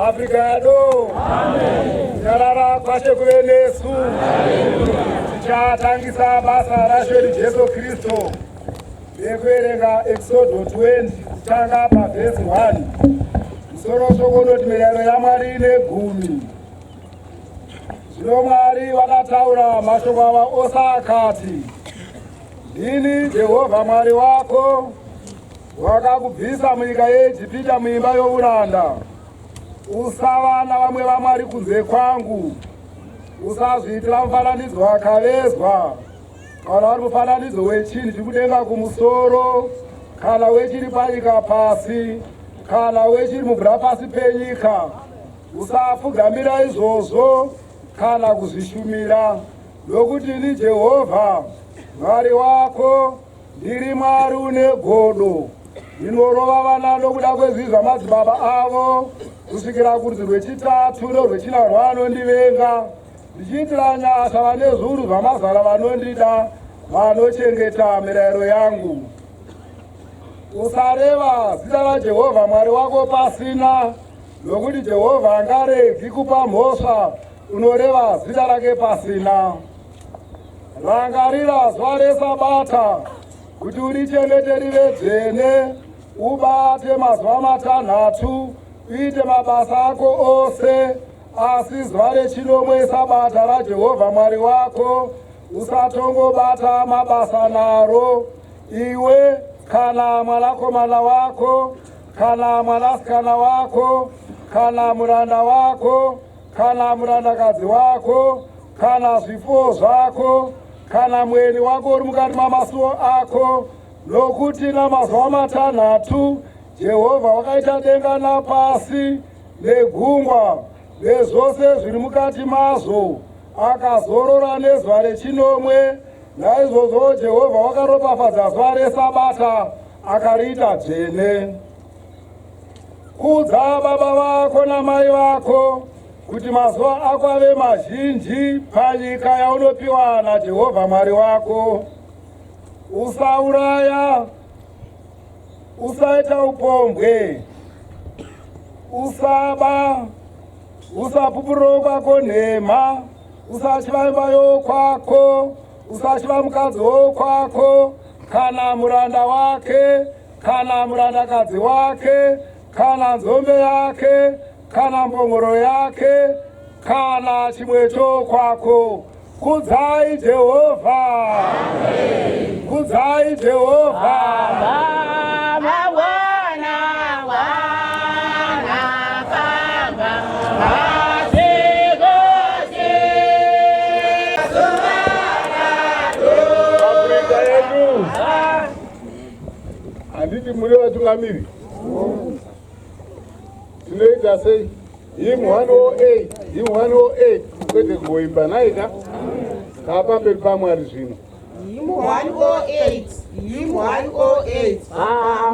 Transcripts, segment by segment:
Afrika yado. Amen. Nyarara kwashe kuve nesu. Tichatangisa basa raShe Jesu Kristo. Ekuerenga Exodo 20 kutanga pavhesi 1. Musoro sokonoti mirayiro yaMwari ine 10. Zvino Mwari vakataura mashoko ava ose akati, ndini Jehovha Mwari wako, wakakubvisa munyika yeIjipita muimba youranda. Usava navamwe vamwari kunze kwangu. Usazviitira mufananidzo wakavezwa, kana uri mufananidzo wechinhu chiri kudenga kumusoro, kana wechiri panyika pasi, kana wechiri mumvura pasi penyika. Usapfugamira izvozvo kana kuzvishumira, nokuti ini Jehovha Mwari wako ndiri Mwari une godo, ndinorova vana nokuda kwezvivi zvamadzibaba avo kusvikira kurudzi rwechitatu norwechina rwavanondivenga, ndichiitira nyasha vane zviuru zvamazana vanondida, vanochengeta mirayiro yangu. Usareva zita raJehovha Mwari wako pasina, nokuti Jehovha angaregi kupa mhosva unoreva zita rake pasina. Rangarira zuva reSabata kuti urichengete rive dzvene, ubate mazuva matanhatu, uite mabasa ako ose, asi zuva rechinomwe Sabata raJehovha Mwari wako usatongobata mabasa naro, iwe kana mwanakomana wako, kana mwanasikana wako, kana muranda wako, kana murandakadzi wako, kana zvipfuwo zvako, kana mweni wako uri mukati mamasuo ako, nokuti namazuva matanhatu Jehovha wakaita denga napasi negungwa nezvose zviri mukati mazvo, akazorora nezuva rechinomwe. Naizvozvo Jehovha wakaropafadza zuva reSabata akariita dzvene. Kudza baba vako namai vako, kuti mazuva ako ave mazhinji panyika yaunopiwa naJehovha Mwari wako. Usauraya, usaita upombwe, usaba, usapupurira kwako nhema, usachiva imba yokwako, usachiva mukadzi wokwako, kana muranda wake, kana murandakadzi wake, kana nzombe yake, kana mbongoro yake, kana chimwe chokwako. Kudzai Jehovha. Amen. Kudzai Jehovha. Anditi muri vatungamiri tinoita sei? Hymn 108, hymn 108 kwete kuimba naika kapamberi paMwari zvino. Hymn 108, hymn 108.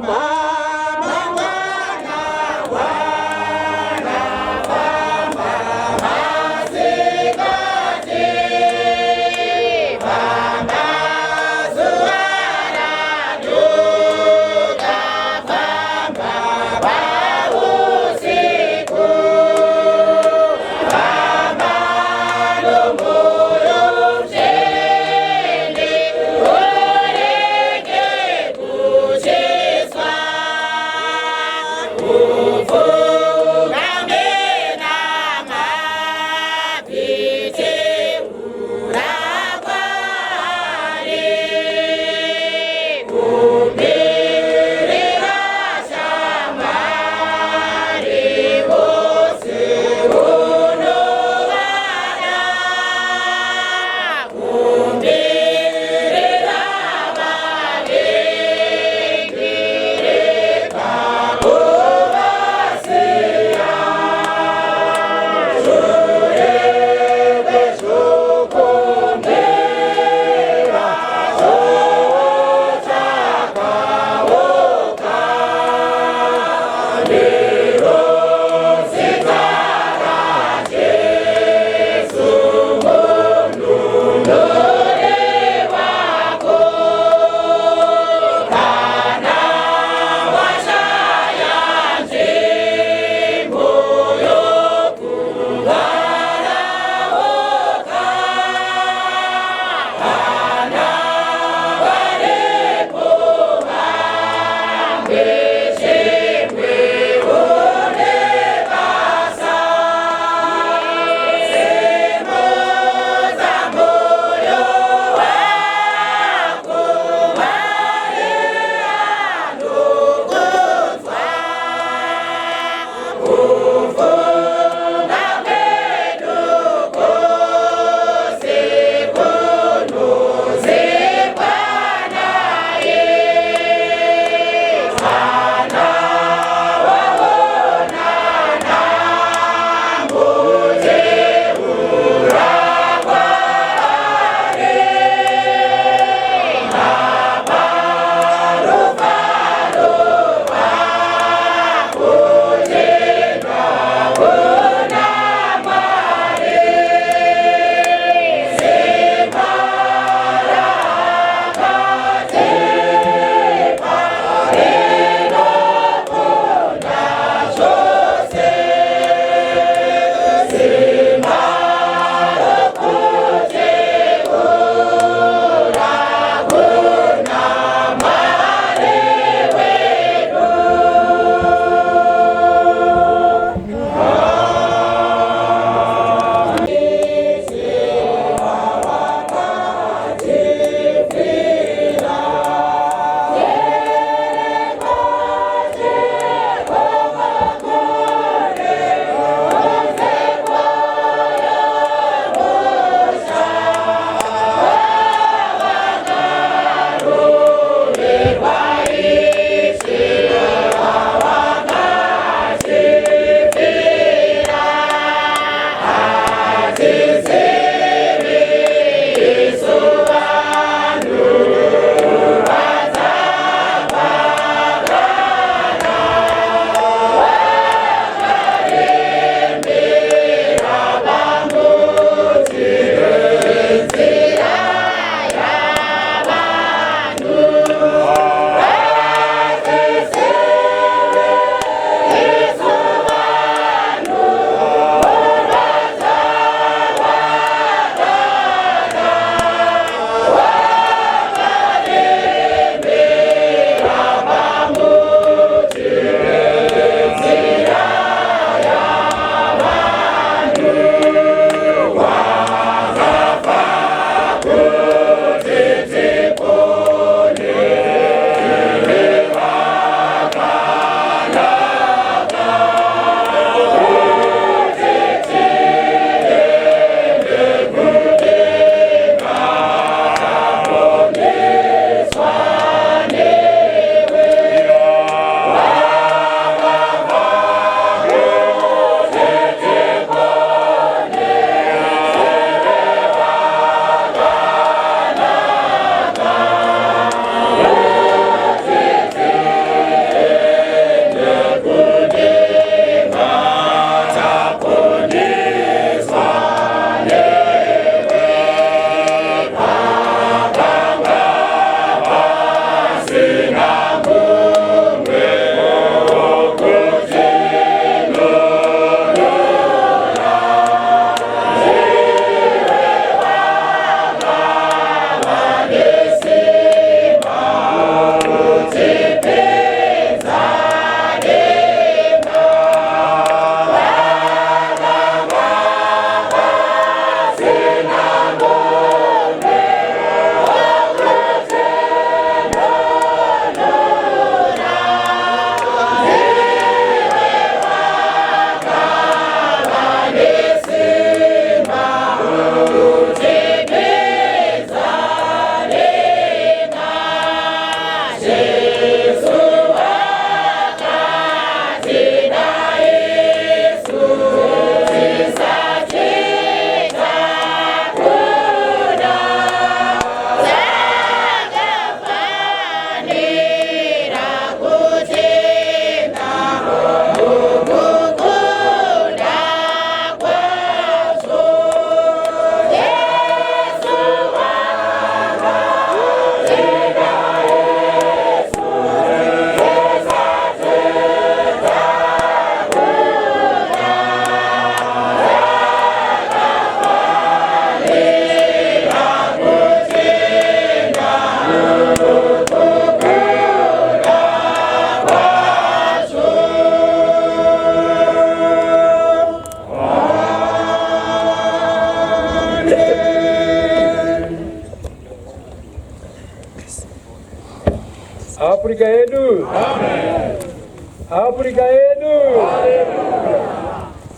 Afrika yedu.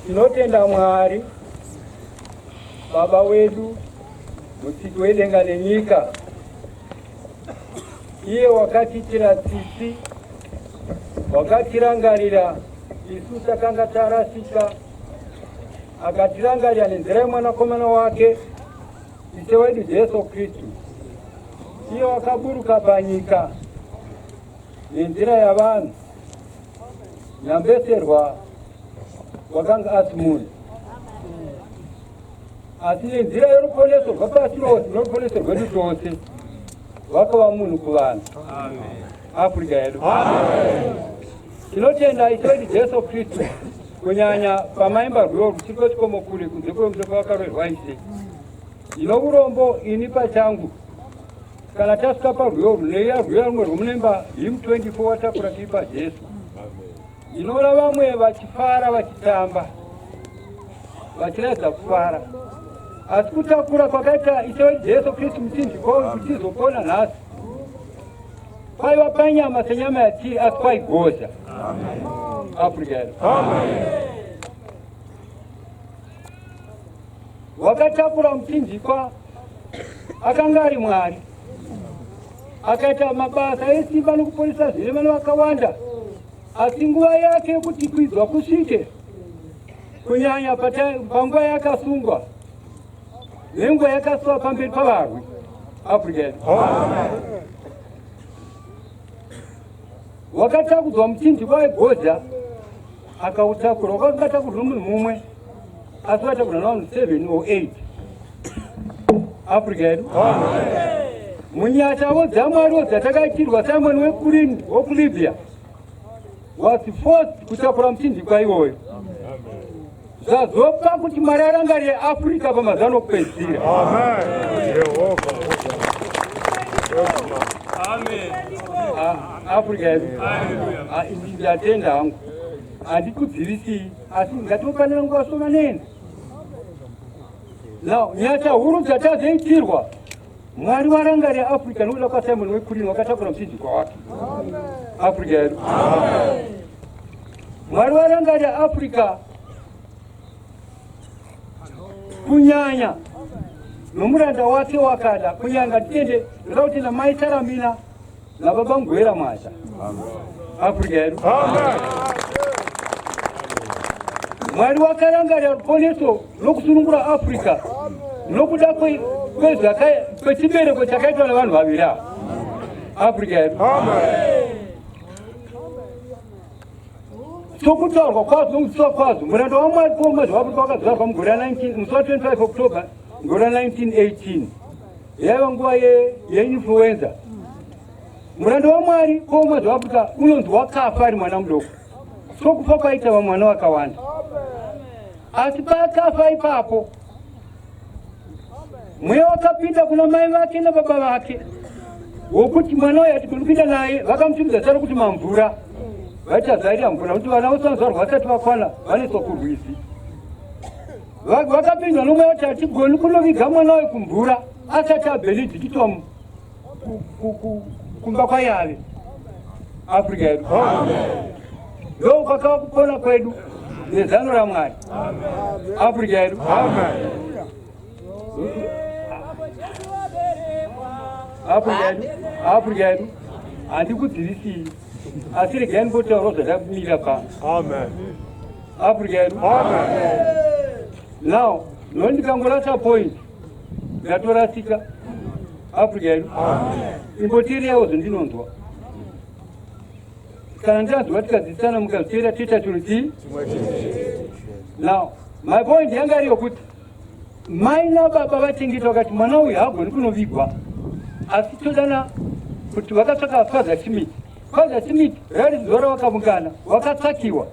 Tinotenda Mwari Baba wedu Musiki wedenga nenyika. Iye wakatitira tsitsi, wakatirangarira isu takanga tarasika, akatirangarira nenzira yemwanakomana wake Ishe wedu Yesu Kristu. Iye wakaburuka panyika nenzira yavanhu, nyambeserwa wakanga asi munhu, asi nenzira yoruponeso rwapasi rose noruponeso rwedu tose wakava munhu kuvanhu. Afrika yedu. Tinotenda Ishe wedu Yesu Kristu kunyanya pamaimba rwiyo ruchiko chikomo kure kunze kwemusoko wakarwerwa Ishe. Ino urombo ini pachangu kana tasvika parwiyo runeiya rwiya rumwe rwomunemba hymn 24 watakura tiri paJesu. Inoona vamwe vachifara vachitamba vachiredza kufara, asi kutakura kwakaita Ishe wedu Yesu Kristu muchinjikwa kuchizopona nhasi kwaiva panyama senyama yatiri asi kwaigoza. Afrika yedu. Wakatakura muchinjikwa akanga ari Mwari, akaita mabasa esimba nokuponesa zvirema vakawanda, asi nguva yake yekuti kwidzwa kusvike, kunyanya panguva yakasungwa nenguva yakasiwa pamberi pavarwi. Afrika yedu. Wakatakudzwa muchinjikwa wegoja akautakura, wakatakurwa munhu mumwe asi watakurwa navanhu 7 or 8. Afrika yedu. Munyatavo dzaMwariwo dzatakaitirwa Simon weKurini wokuLibya was forced kutakura muchinjikwa iwoyo. Zvazopa kuti Mwari arangarire Afrika pamazano okupedzisira. Afrika yedu. Ndatenda hangu, handikudzivisii, asi ngatifanira nguva shomanene. Now, nyasha huru dzatazoitirwa Mwari warangarire Afrika nokuda kwaSimon weKurini wakatakura muchinjikwa wake. Afrika yedu. Mwari warangarire Afrika kunyanya nomuranda wake wakada kunyanga tende rauti na maitaramina na baba ngwera mwasha. Afrika yedu. Mwari wakarangarira ruponeso nokusunungura Afrika nokuda kwechibereko chakaitwa navanhu vaviri ava. Afrika yedu. Sokutaurwa kwazvo nokutsiva kwazvo muranda waMwari kuomwedzi waAfrica wakazvarwa mugore 25 October gore 1918. Yaiva nguva yeinfluenza. Muranda waMwari kuomwedzi waAfrica unonzi wakafa ari mwana mudoko, sokufa kwaita vamwana vakawanda. Asi paakafa ipapo mweya wakapinda kuna mai vake nababa vake wokuti mwana uyu hatigoni kuenda naye, vakamutumidza zita rokuti Mamvura. Vachazairira mvura kuti vana vosanzvarwa vasati vakwana vaneswa kurwizi. Vakapindwa nomweya kuti hatigoni kunoviga mwana uyu kumvura asati aBenedictwa kumba kwaYave. Afrika yedu. Ndo kwakava kupona kwedu nezano raMwari. Afrika yedu. Afrika yedu. Handikudzivisii, asi regai ndipotaurawo zvandamira pano. Afrika yedu. Now, nondikangorasa point ndatorasika. Afrika yedu. Imboteereyawo zvandinonzwa. Kana ndanzwa tikadzisana mukazviteera toita chinhu chii. Now, my point yanga ari yokuti mai nababa vachengeta vakati mwana uyu haagoni kunovigwa, asi todana kuti vakatsvaka Father Smith. Father Smith rari zuva ravakaungana vakatsakiwa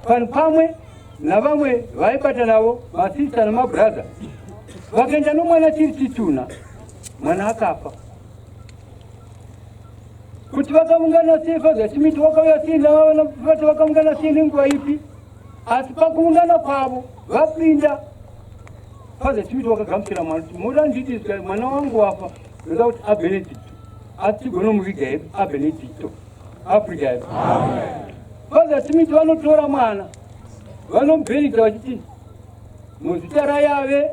pano pamwe navamwe vaibata navo masista namabrother, vakaenda nomwana chiri chituna, mwana akafa. Kuti vakaungana sei Father Smith wakauya sei navati vakaungana sei nenguva ipi, asi pakuungana kwavo vapinda Father Smith wakagamuchira mwana kuti moda ndidiswa mwana wangu wafa, ndoda kuti aBenedicto, asi tigonomuviga hedu aBenedicto. Africa. Amen. Father Smith vanotora mwana vanomubhenita vachiti muzita rayave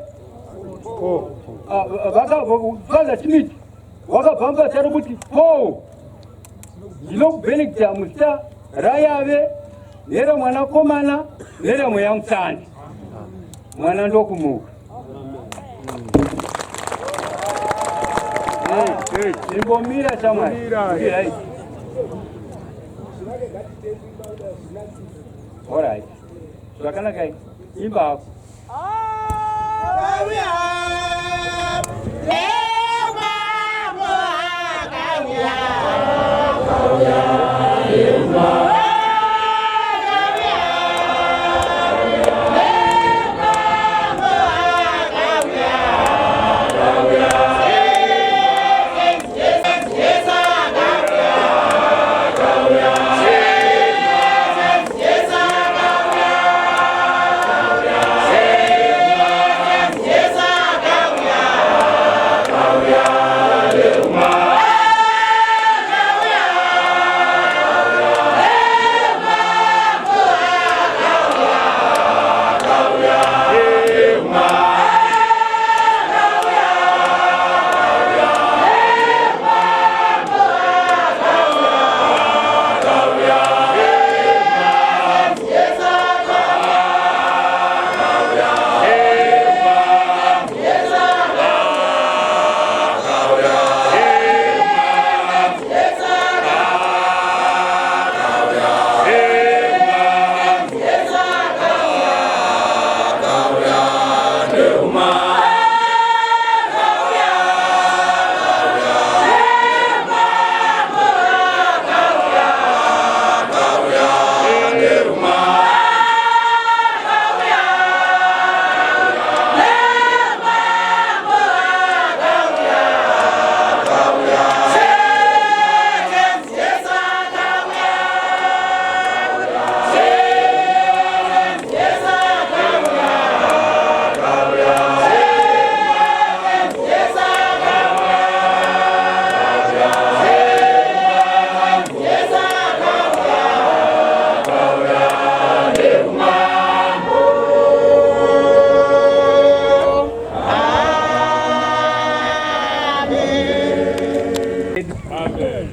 Father Smith wakabvamba tari kuti Paul ndinokubhenita muzita rayave neramwanakomana neramweya mutsandi mwana ndokumuka. Imbomira chamwari. All right. Zvakanaka imba hako.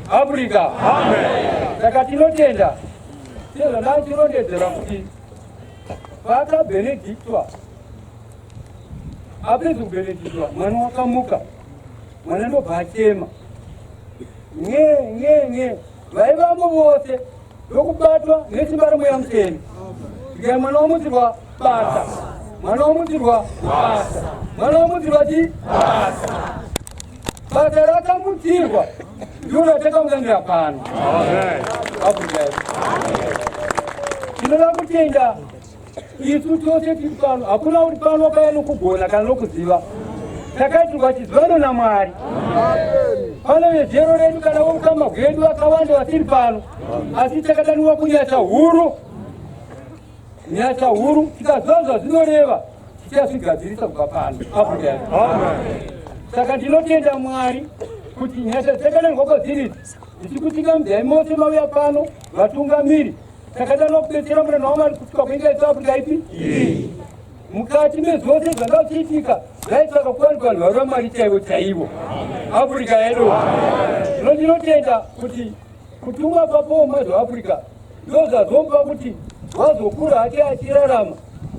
Africa. Amen. Saka tinotenda chero nachirondedzera kuti vakabhenedhiktwa apedza kubhenedhiktwa mwana wakamuka mwana ndobva achema nge vaivamo vose ndokubatwa nesimba remweya mutsvene tikai mwana womudzirwa basa mwana womudzirwa basa mwana womudzirwa chi basa rakamudzirwa ndiro takamudangira pano. Tinoda kutenda isu tose tiri pano hakuna kuti pano kaya nokugona kana nokuziva takaitirwa chizivano naMwari. Pana vezero redu kana voukama hwedu vakawanda vasiri pano asi takadaniwa kunyasha huru tikaziva zvazinoreva tichazvigadzirisa kubva pano. Saka ndinotenda Mwari kuti nyasha dzakadanirwa kwadziri dzichikutingamudzai mose mauya pano vatungamiri takadanwa kubetsera muranda waMwari kusvika kuinga Africa ipi mukati mezvose zvanga zvichiitika zvaitsvaka kuwanikwa vanhu vari vaMwari chaivo Africa yedu. Zvino ndinotenda kuti kutumwa paPaul mazvaAfrica ndo zvazomba kuti wazokura hake achirarama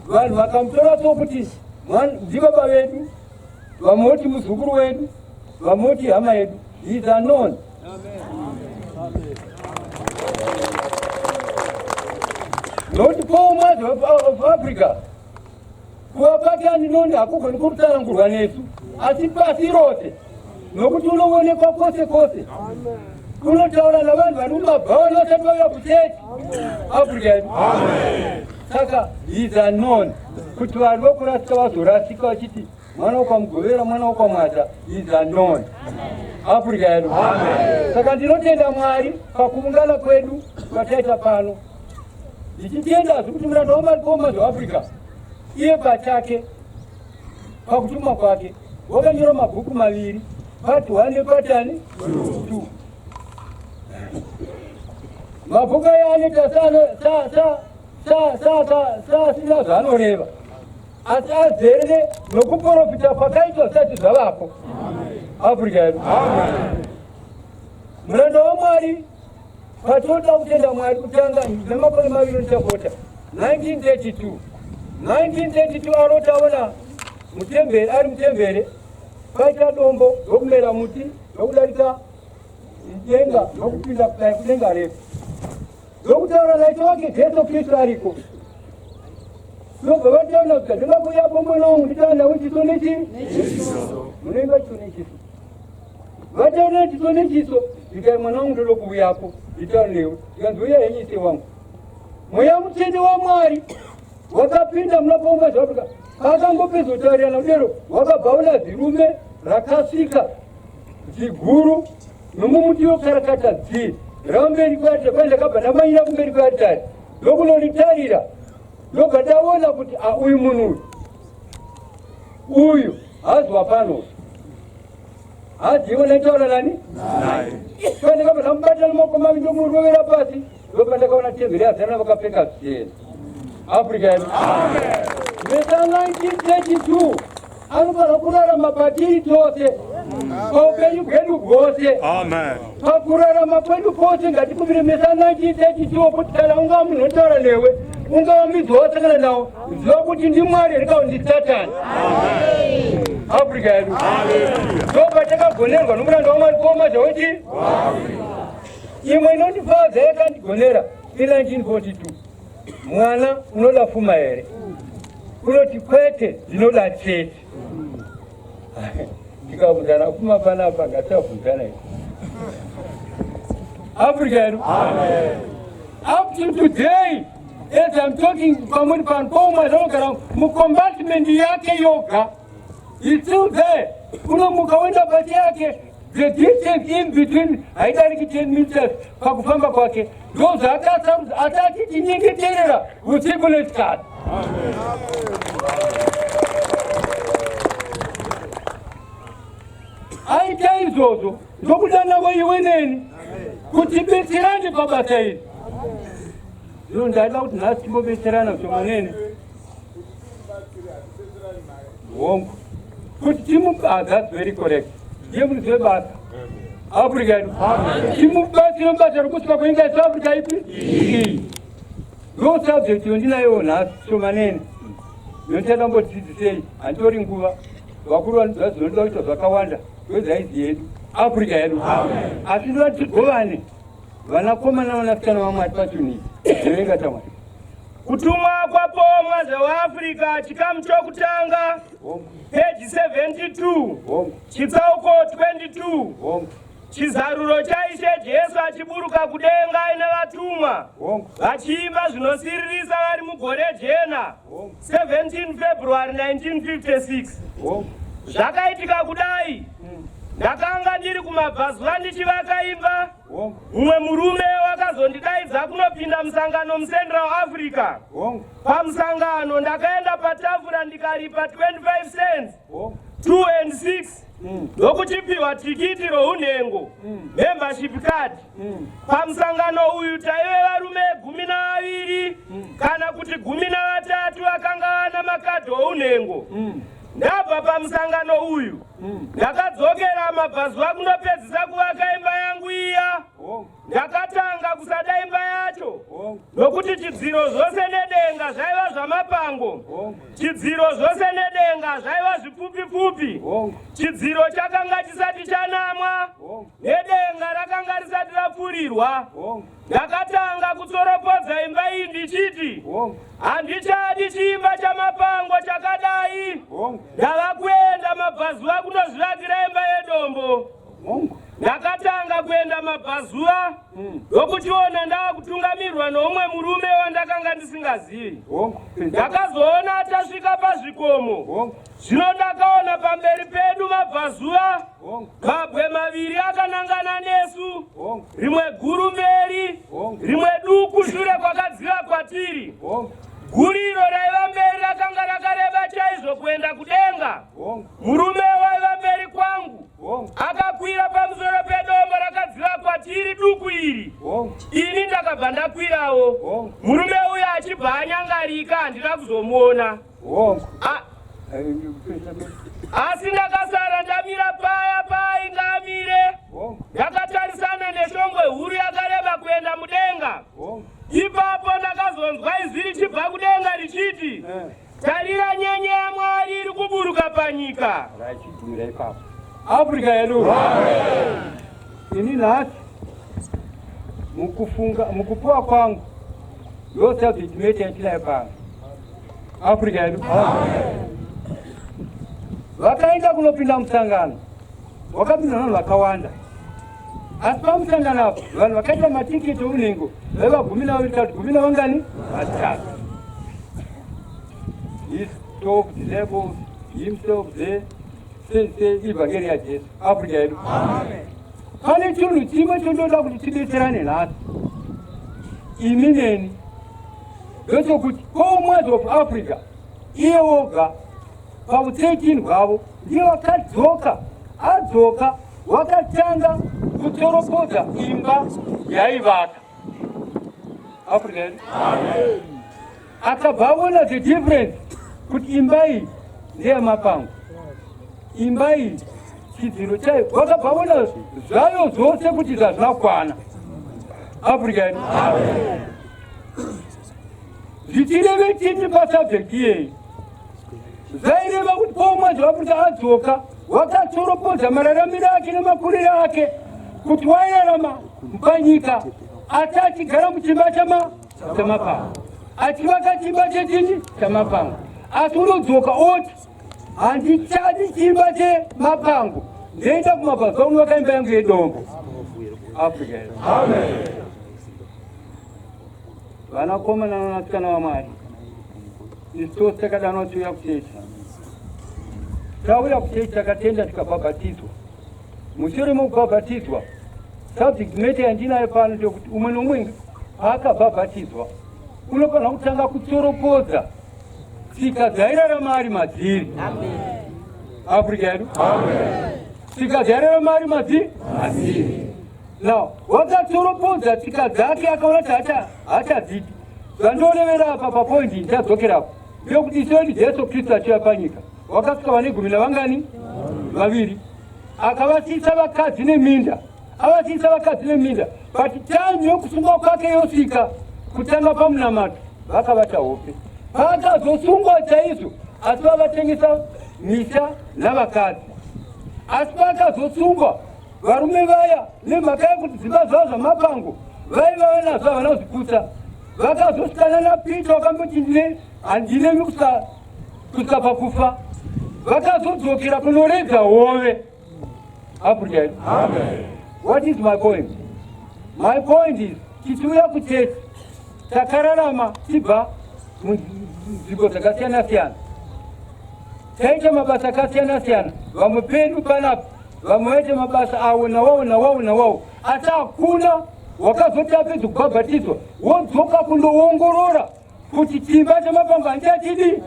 vanhu vakamutora sokuti ndibaba vedu vamoti muzukuru wedu vamoti hama yedu. He is unknown. Not Paul of Africa. Kuva pake andinondi hakugoni kutsanangurwa nesu asi pasi rose nokuti unoonekwa kwose kwose kunotaura navanhu vari mumabhawa nosati vauya kuchechi Africa yedu. Saka he is unknown kuti vanhu vokurasika vazorasika vachiti mwana wokwamugovera mwana wokwamwata is unknown Africa yedu. Saka ndinotenda Mwari pakuungana kwedu kwataita pano ndichitendazve kuti muranda waMwari mazvaAfrica iye pachake pakutuma kwake wakanyora mabhuku maviri part 1 nepart 2. Mafuka yaanita sina zvanoreva. Asi azere nokuprofita pakaitwa zisati zvavapo. Afrika yedu. Muranda waMwari patoda kutenda Mwari kutanga nemakore maviri ndichapota 1932 arotaona mutembere ari mutembere paita dombo rokumera muti rokudarika denga rokupinda kudai kudenga refu rokutaura naito wake Jesu Kristu ariko ndobvavataona kuti ndingakuya bombo nongu nditaona wechiso nechiso munoimba chiso nechiso vataona chiso nechiso ndikai mwana wangu ndoda kuuyako nditaunewe ndikanzouya henyise wangu mweya mutende waMwari wakapinda munapauma zvapuka akangopezotarirana kudero wakabvauna zirume rakasvika ziguru nomumuti wokarakata dziri ramberi kwaritari kwandakabva ndamanyira kumberi kwaritari ndokunoritarira ndobva ndaona kuti uyu munhu uyu hazwa pano hazivo naitaura nani kwandakabva ndamubata nemaoko maviri ndomurovera pasi ndobva ndakaona temberi yazana vakapfeka zvichena Afrika yedu. Mesa 1932 anofanira kurarama patiri tose paupenyu hwedu hwose. Pakurarama kwedu kwose ngatikumbire mesa 1932 kuti kana unga munhu unotaura newe ungava midzi wasangana nawo ziva kuti ndiMwari rikawo ndiSatani. Afrika yedu. Ndobva takagonerwa nomuranda waMwari kuoma zvauti imwe inondifadza yakandigonera i1942 mwana unoda pfuma here kunoti kwete ndinoda chete tikabvunzana pfuma panapa ngatisabvunzana izvi Africa yedu. Up to today as I'm talking pamweni pano paumwe zvanogara mucombatment yake yoga is still there. Unomuka wenda basi yake the distance in between haidariki 10 meters pakufamba kwake ndo zvakasaruza atati tinyengeterera usiku nesikati. Aita izvozvo ndokudana iwe neni kuti betserane pabasa iri. Zvino ndaida kuti nhasi timbobetserana zvomanene hongu kuti that's very correct. Ndiye munhu basa Afrika yedu. Timubatsire mubasa rokusvika kwenyika yeSouth ipi ndo subject yondinayo nhasi shomanene yontada mbodzidzisei handitori nguva vakuru vanoziva zvinoda kuita zvakawanda wezaizi yedu Afrika yedu. Asi ndova tigovane vanakomana vanasikana vaMwari pachunisi zvevengatamwari kutumwa kwapomwa zvewaAfrica chikamu chokutanga page 72 chitsauko 22 chizaruro chaishe Jesu achiburuka kudenga ine vatumwa vachiimba zvinosiririsa vari mugore jena 17 February 1956. Zvakaitika kudai ndakanga ndiri kumabhazuva ndichivakaimba mumwe murume wakazondidaidza kunopinda musangano muCentral Africa. Pamusangano ndakaenda patafura ndikaripa 25 cents 2 and 6 ndokuchipiwa tikiti rounhengo membership card. Pamusangano uyu taive varume 12 kana kuti 13 vakanga vana makadhi ounhengo. Ndabva pamusangano uyu ndakadzokera mabhazuva kunopedzisa kuvaka imba yangu iya. Ndakatanga kusada imba yacho nokuti chidziro zvose nedenga zvaiva zvamapango, chidziro zvose nedenga zvaiva zvipfupi-pfupi, chidziro chakanga chisati chanamwa nedenga rakanga risati rapfurirwa. Ndakatanga kutsoropodza imba iyi ndichiti handichadi chiimba chamapango chakadai. Ndava kuenda mabhazuva kunozvivakira imba yedombo. Ndakatanga kuenda mabhazuva ndokuchiona ndava kutungamirwa nomumwe murume wandakanga ndisingazivi. Ndakazoona tasvika pazvikomo. Zvino ndakaona pamberi pedu mabhazuva mabwe maviri akanangana nesu, rimwe guru mberi rimwe duku shure kwakadziva kwatiri. Guriro raiva mberi rakanga rakareba chaizvo kuenda kudenga. Murume waiva mberi kwangu akakwira pamusoro pedombo rakadzira kwatiri duku iri. Ini ndakabva ndakwirawo. Murume uyu achibva anyangarika handina kuzomuona. Asi ndakasara ndamira paya painga amire. Ndakatarisana neshongwe huru yakareba kuenda mudenga. Ipapo ndakazonzwa izwi richibva kudenga richiti, tarira nyenye yaMwari iri kuburuka panyika. Afrika yedu. Ini nasi mukupoa kwangu yose vitimete yachila panga Afrika yedu. Wakaenda kunopinda msangano, wakapinda nalo wakawanda. Asipa msangano hapo, wakaita matikiti uningo, wewa gumina wangani? Atatu. He stopped the level, himself there, say ibageri ya Jesu, Afrika yedu. Kane chunu chima chondoda kutibetserane nacho. Imineni. Yocho kuti Commonwealth of Africa iye woga pautechini hwavo ndiye wakadzoka wakatanga kutsoropodza imba yaivaka Africa yedu. Akabvaona the difference kuti imba iyi ndeyamapango, imba iyi chidziro chayo, wakabvaona zvayo zvose kuti zvazvinakwana Africa yedu. Zvichireve chini pasubject iyeyi zvaireva kuti Commonwealth of Africa adzoka wakatsoropodza mararamiro ake nemakuriro ake kuti wairarama panyika achigara muchimba chamapango, achivaka chimba chechini chamapango. Asi unodzoka oti handichadi chimba chemapango, ndoenda kumabasa unovaka imba yangu yedombo Africa yedu. Vanakomana navasikana vaMwari, isu takadanwa tiuya kuchechi. Tauya kuchechi takatenda tikabhabhatidzwa. Mushure mokubhabhatidzwa, subject matter yandinayo pano ndekuti umwe nomwe akabhabhatidzwa unofanira kutanga kutsoropodza tsika dzairarama ari madziri Africa yedu. Tsika dzairarama ari madziri. Now, wakatsoropodza tsika dzake akaona kuti hachadziti. Zvandorevera apa papoindi ndichadzokerapo ndekuti isoni Jesu Kristu achiuya panyika wakasvika vane 12 akavasiisa vakadzi neminda, but time yokusungwa kwake yosvika kutanga pamunamato vakavata hope. Pakazosungwa chaizvo asi vavatengesa misha navakadzi. Asi pakazosungwa varume vaya nemhaka yekuti dzimba zvavo zvamapango vaiva nazvo havana kuzviputsa, vakazosvikana naPita wakamboti handine kusvika pakufa, vakazodzokera kunoredza hove Africa yedu. What is my point? My point is tichiuya kuchechi takararama tibva munzvimbo dzakasiyana-siyana, taita mabasa akasiyana-siyana. Vamwe pedu panapa vamwe vaita mabasa awo nawawo, asi hakuna wakazoti apedza kubhabhatidzwa wodzoka kundoongorora kuti chimba chamapango handichati.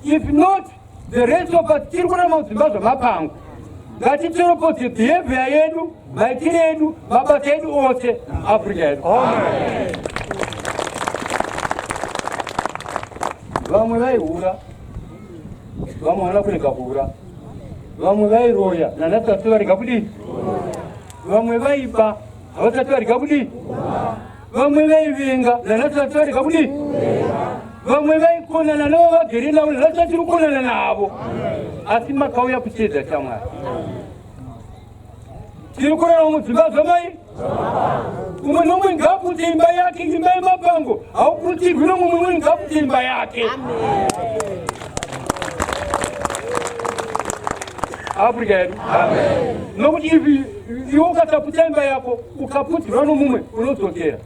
If not, the rest of us tiri kurama kudzimba zvamapango. Ngatitsoropodze behavior yedu, maitiro edu, mabasa edu ose Africa yedu. Vamwe vaihura, vamwe vana kurega kuhura, vamwe vairoya nanasati varega kudini, vamwe vaiba havasati varega kudini, vamwe vaivenga nanasati varega kudini, vamwe vaikonana navo vagere navo nanasati rukonana navo. Asi makauya kuchedza chaMwari. Tiri kurarama mudzimba dzamai, umwe nomwe ngaputse imba yake, imba yemapango hauputirwi nomwe ngaputse imba yake Africa yedu. Nokuti iwe ukasaputsa imba yako ukaputirwa nomumwe unodzokera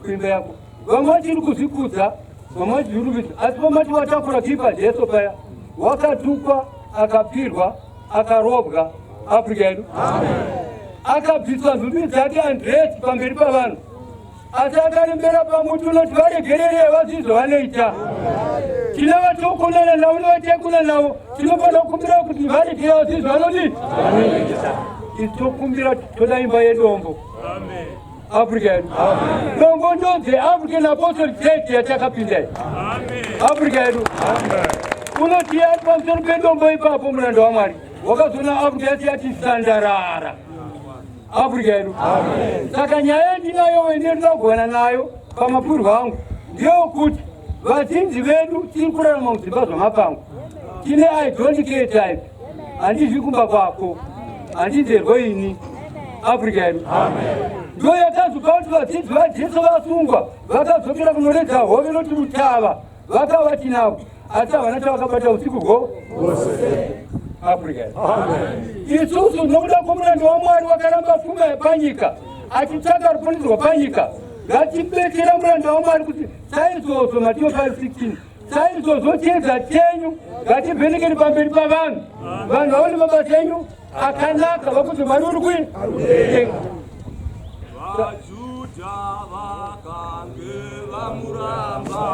kuimba yako. Vamwe vachiri kuzvikudza, vamwe vachizviruvisa, asi vamati watakura kipa Jesu paya wakatukwa, akapirwa, akarobwa Africa yedu. Akabviswa nhumbi dzake andresi pamberi pavanhu, asi akarembera pamuti unoti varegerere vazizi zvavanoita. tinava tokonana navo nevatekuna navo tinofana kukumbira kuti vari tiyazizi vanodii titokumbira toda imba yedombo Africa yedu dombo ndodze African Apostolic Church yatakapindai Africa yedu unoti yati pamusoro pedombo ipapo muranda waMwari wakazona Africa yati yatisandarara Africa yedu saka nyaya yandinayo wendirida kugona nayo pamapurwa angu ndeyokuti vazhinji vedu tiri kurarama mudzimba zvamapango tine I don't care type handizvi kumba kwako handinzerwo ini Africa yedu ndo yakazopa kuti vadzidzi vajesu vasungwa vakadzokera kunoredza hove noti mutava vakava tinavo asi havana chavakabata usiku hwose Africa yedu isusu nokuda kwomuranda waMwari wakaramba pfuma yepanyika achitsvaka ruponeso rwapanyika ngatibetsera muranda waMwari kuti saizvozvo Mateo 5:16 saizvozvo chiedza chenyu ngatibhenekeri pamberi pavanhu vanhu vaone mabasa enyu akanaka vakuti Mwari uri kuitenga vaJudha vakange vamuramba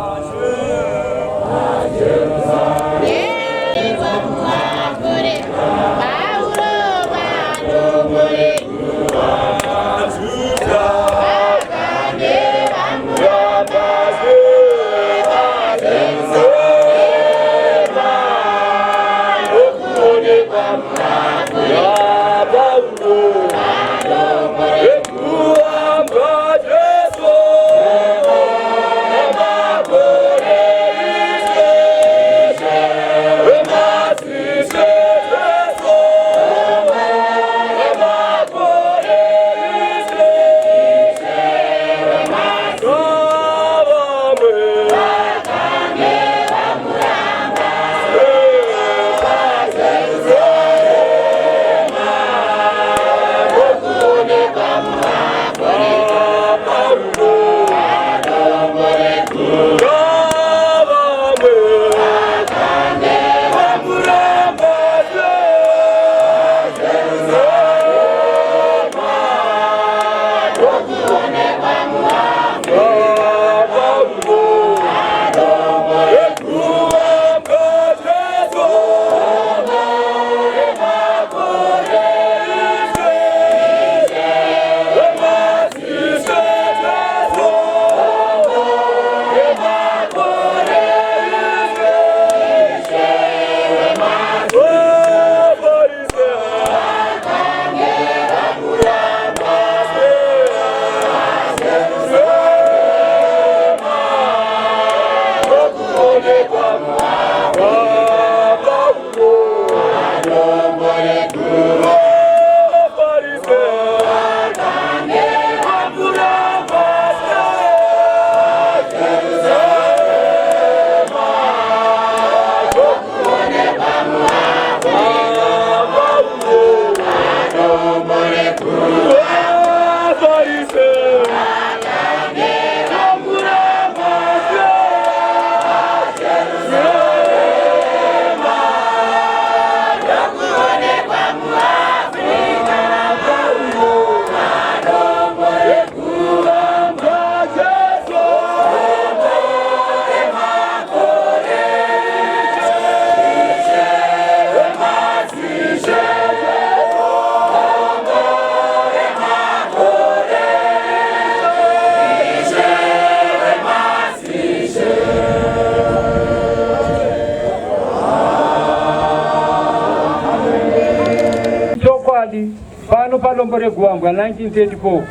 pano padombo reGuvambwa 1934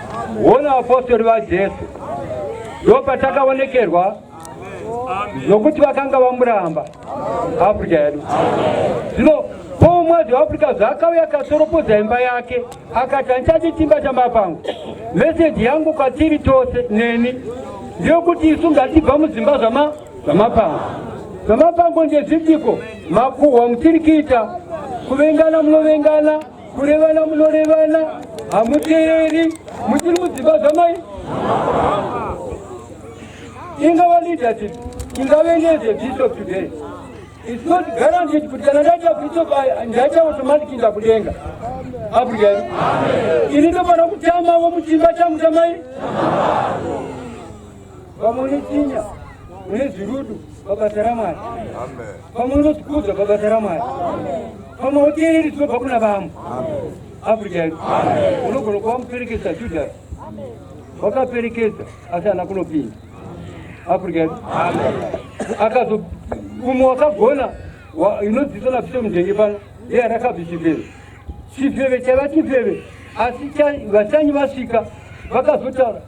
wona vapostori vaJesu ndo patakaonekerwa nokuti vakanga vamuramba Africa yedu zvino pomwedzi waAfrica zvakauya akasoropodza imba yake akati handichadi chimba chamapango meseji yangu kwatiri tose neni ndeyokuti isu ngatibva mudzimba zvamapango zvamapango ndezvidiko makuhwa mutiri kuita kuvengana munovengana kurevana munorevana hamuteeri muchiri mudzimba zvamai ingava leadership ingave nezebishop today it's not guaranteed kuti kana ndaita bishop ndaita automatic inda kudenga Africa yedu ini ndofana kutamawo muchimba changu chamai vamwe chinya mune zvirudu pabasa raMwari, pamunozvikudza pabasa raMwari, pamauteereri tinobva kuna vamwe. Afrika yedu unogona kuva muperekesa Judhasi, wakaperekedza asi hana kunopinda. Afrika yedu akazo umwe wakagona inodzidzwa naPeter Mudhenge pano ndiye rakabva chifeve. Chifeve chaiva chifeve asi vatanyi vasvika vakazotaura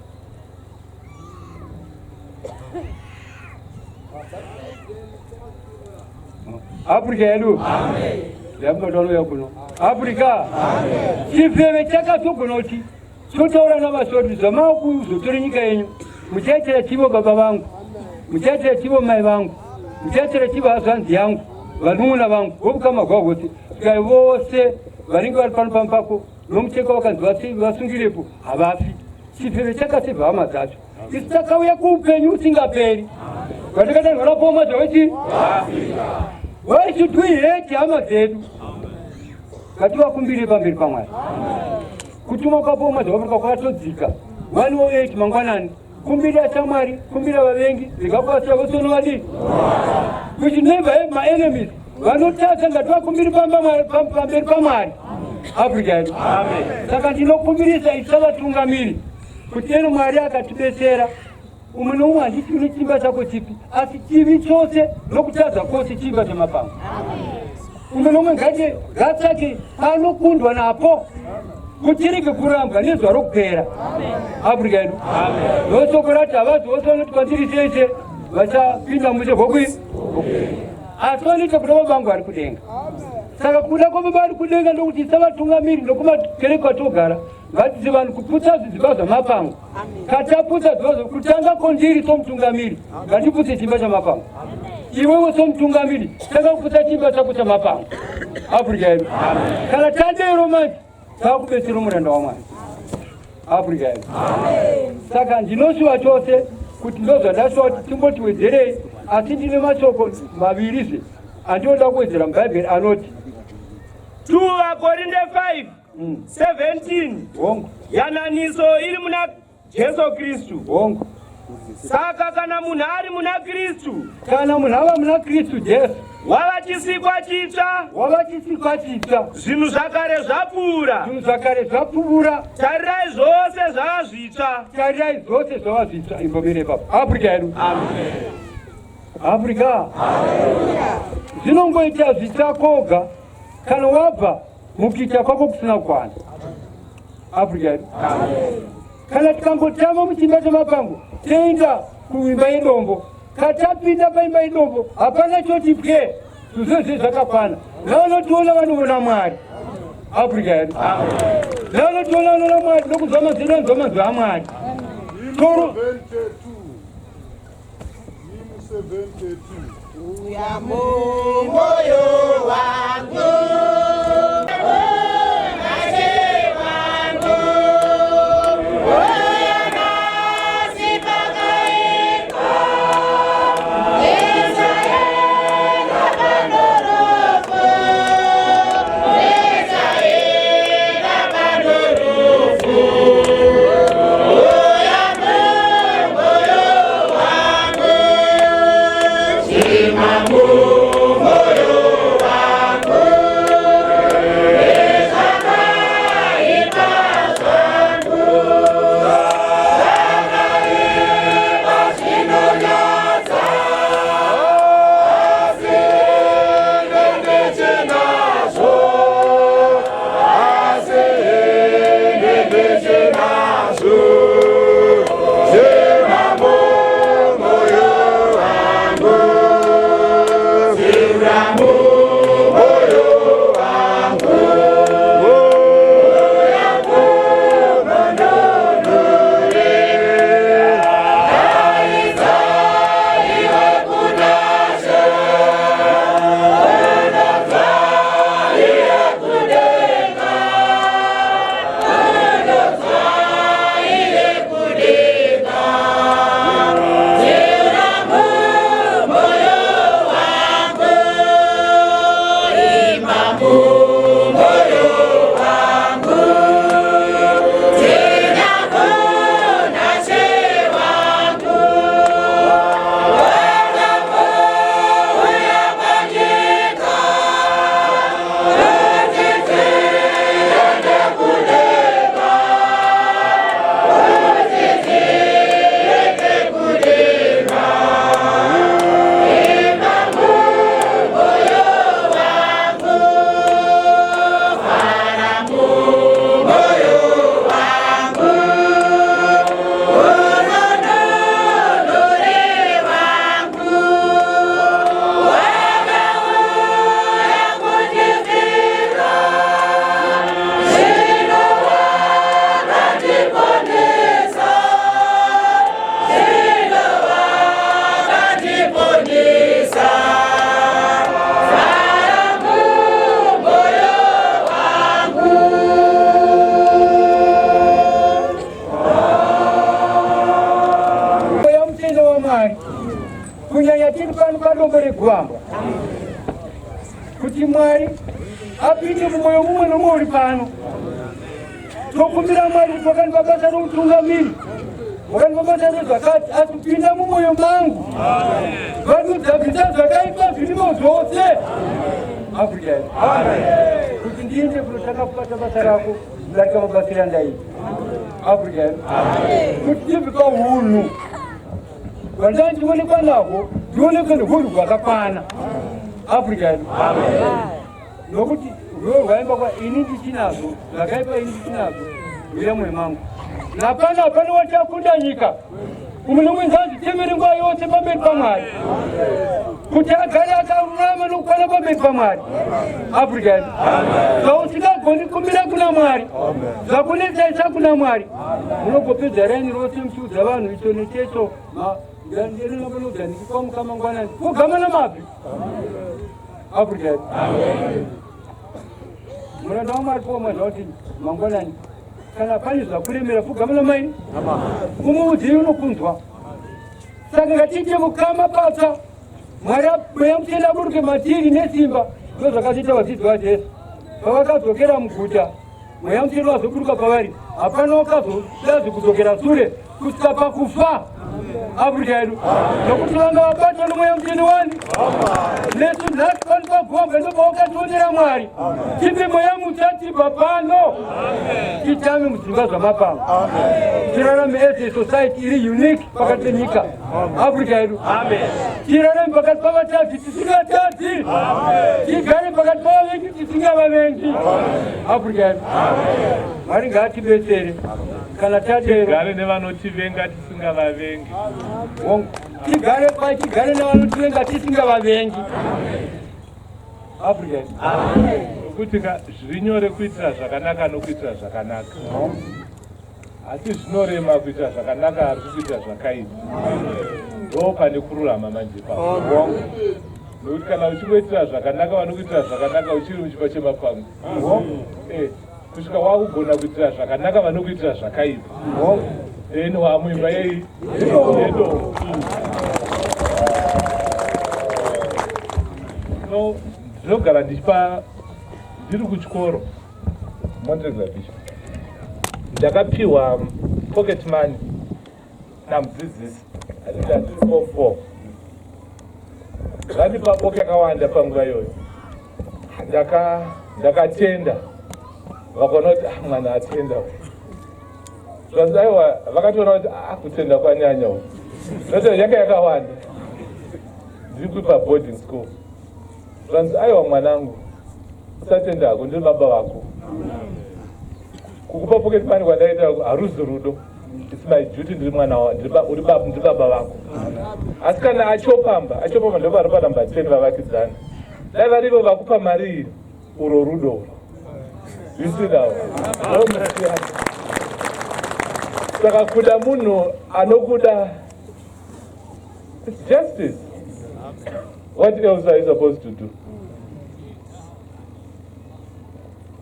Afrika yedu yamubatanoya kuno Afrika chifeve chakazogona kuti chotaura navasoti zvamakuzotora nyika yenyu, muchaitira chivo baba vangu, muchaitira chivo mai vangu, muchaitira chivo hazvanzi yangu, vanun'una vangu vokukama gwagwose skai vose varinge vari pano pambako nomucheka wakanzi vasungirepo havafi. Chifeve chakasevha hama dzacho. Isi takauya kuupenyu usingaperi kwatakadairwara poma zvawechii why should we hate hama dzedu? Ngativakumbire pamberi paMwari. Kutuma kwapoma zvavamuka kwakatodzika 108 mangwanani. Kumbira shamwari, kumbira vavengi, zvikapasira vosono vadii. We should never have my enemies. Vanotadza ngativakumbire pamberi paMwari. Afrika yedu. Saka ndinokumbirisa isi savatungamiri kuti eno Mwari akatibetsera. Umwe noumwe handiti une chimba chako chipi, asi chivi chose nokutadza kwose chimba chamapango. Umwe noumwe ngatsvake anokundwa napo kuchirege kurambwa nezuva rokupera. Afrika yedu nosoko rati havazose vanoti kwandiri chese vachapinda mushe gokwi asi vanoita kuda baba vangu ari kudenga. Saka kuda kwababa ari kudenga ndokuti savatungamiri ndokumakereke kwatogara ngatiti vanhu kuputsa zvidziva zvamapango. Kataputsa zviva kutanga kondiri somutungamiri ngatiputse chimba chamapango. Iwewe somutungamiri tanga kuputsa chimba chako chamapango. Afrika yedu kana tadero manje takubetsera muranda waMwari. Afrika yedu. Saka ndinoshuva chose kuti ndozvandashuva kuti timbotiwedzerei, asi ndine mashoko mavirizve andinoda kuwedzera mubhaibheri anoti 2 Korinde 5:17 yananiso iri muna Jesu Kristu. Saka kana munhu ari muna Kristu, kana munhu ava muna Kristu Jesu wava chisikwa chitsva, zvinhu zvakare zvapfuura, tarirai zvose zvava zvitsva. Imbomire papa. Afrika yedu. Afrika zvinongoita zvitsva koga kana wabva mukuita kwako kusina kukwana. Afrika yedu. Kana tikangotama muchimba chamapango toenda kuimba yedombo, katapinda paimba yedombo hapana choti pwe, zvose zvakakwana. Vanotiona vanoona Mwari. Afrika yedu. Vanotiona vanoona Mwari nokuzwa mazino nzomazvo aMwari. Toro 72 uya moyo wangu Moyo wangu kunyanya tiri pano padombo reguvambwa kuti Mwari apinde mumwoyo mumwe nomwe uri pano. Tokumbira Mwari kuti wakanipa basa rokutungamiri, wakanipa basa rezvakati, asi pinda mumwoyo mangu vanudza zvakaipa zvirimo zvose Afrika kuti ndiende kunotanga kubata basa rako kudarika mabasa andaita Afrika kuti ndibve paunhu vandanga ndionekwa nahwo ndionekwe nehunhu hwakakwana Afrika nokuti rweo rwaimba kwa ini ndichinazvo zvakaipa ini ndichinazvo uya mwoyo mangu napana hapana watakunda nyika umwe nomwe ngazvitemere nguva yose pamberi paMwari kuti agare akarurama nokukwana pamberi paMwari Afrika zvausingagoni kumbira kuna Mwari zvakunetsaisa kuna Mwari munogopedza raini rose muchiudza vanhu icho nechecho ndandirinabonodza ndikikwamuka mangwanani kugama namabvi Afrika muranda waMwari pomwezva kuti mangwanani kana pane zvakuremera kugamana maini kumuudzi unokunzwa. Saka ngatiite mukama pasa Mwari mweya mutsvene aburuke matiri nesimba. Ndo zvakaita vadzidzi vaJesu pavakadzokera muguta mweya mutsvene wazoburuka pavari, hapana wakazodazi kudzokera sure kusvika pakufa Afrika yedu nokuti vanga vabatwa nomweya mutsvene wani nesu nhasi pano paguvambwa ndo pawakationera Mwari tipe mweya mutsva tibva pano titame mudzimba zvamapango tirarame as a society iri unique pakati penyika Afrika yedu tirarame pakati pavatadzi tisingatadzi tigare pakati pavavengi tisingavavengi Afrika yedu Mwari ngaatibetsere kana tadero tigare nevanotivenga tisingavavengi tigare nevanotivenga tisingavavengi Afrika kuti zviri nyore kuitira zvakanaka nokuitira zvakanaka asi zvinorema kuitira zvakanaka ari kuitira zvakaipa ndo pane kururama manje pavo nokuti kana uchingoitira zvakanaka vanokuitira zvakanaka uchiri muchipa chemapango kusvika wakugona kuitira zvakanaka vanokuitira zvakaipa then wamuimba yei yedo no ndinogara ndiri kuchikoro Montrexer Bishop ndakapiwa pocket money namudzidzisi anditi form 4 vandipa book yakawanda panguva iyoyo ndakatenda vakaona kuti mwana atenda zvanzi aiwa vakatoona kuti kutenda kwanyanya nokuti yanga yakawanda ndiri kuipa boarding school zvanzi aiwa mwanangu usatenda hako ndiri baba vako kukupa pocket money kwandaita haruzi rudo it's my duty ndiri mwana ndiri baba vako asi kana achopamba ndo vari panamba 10 vavakidzana dai varivo vakupa mari iyi uro rudo zvisinawo saka kuda munhu anokuda it's justice. What else are you supposed to do?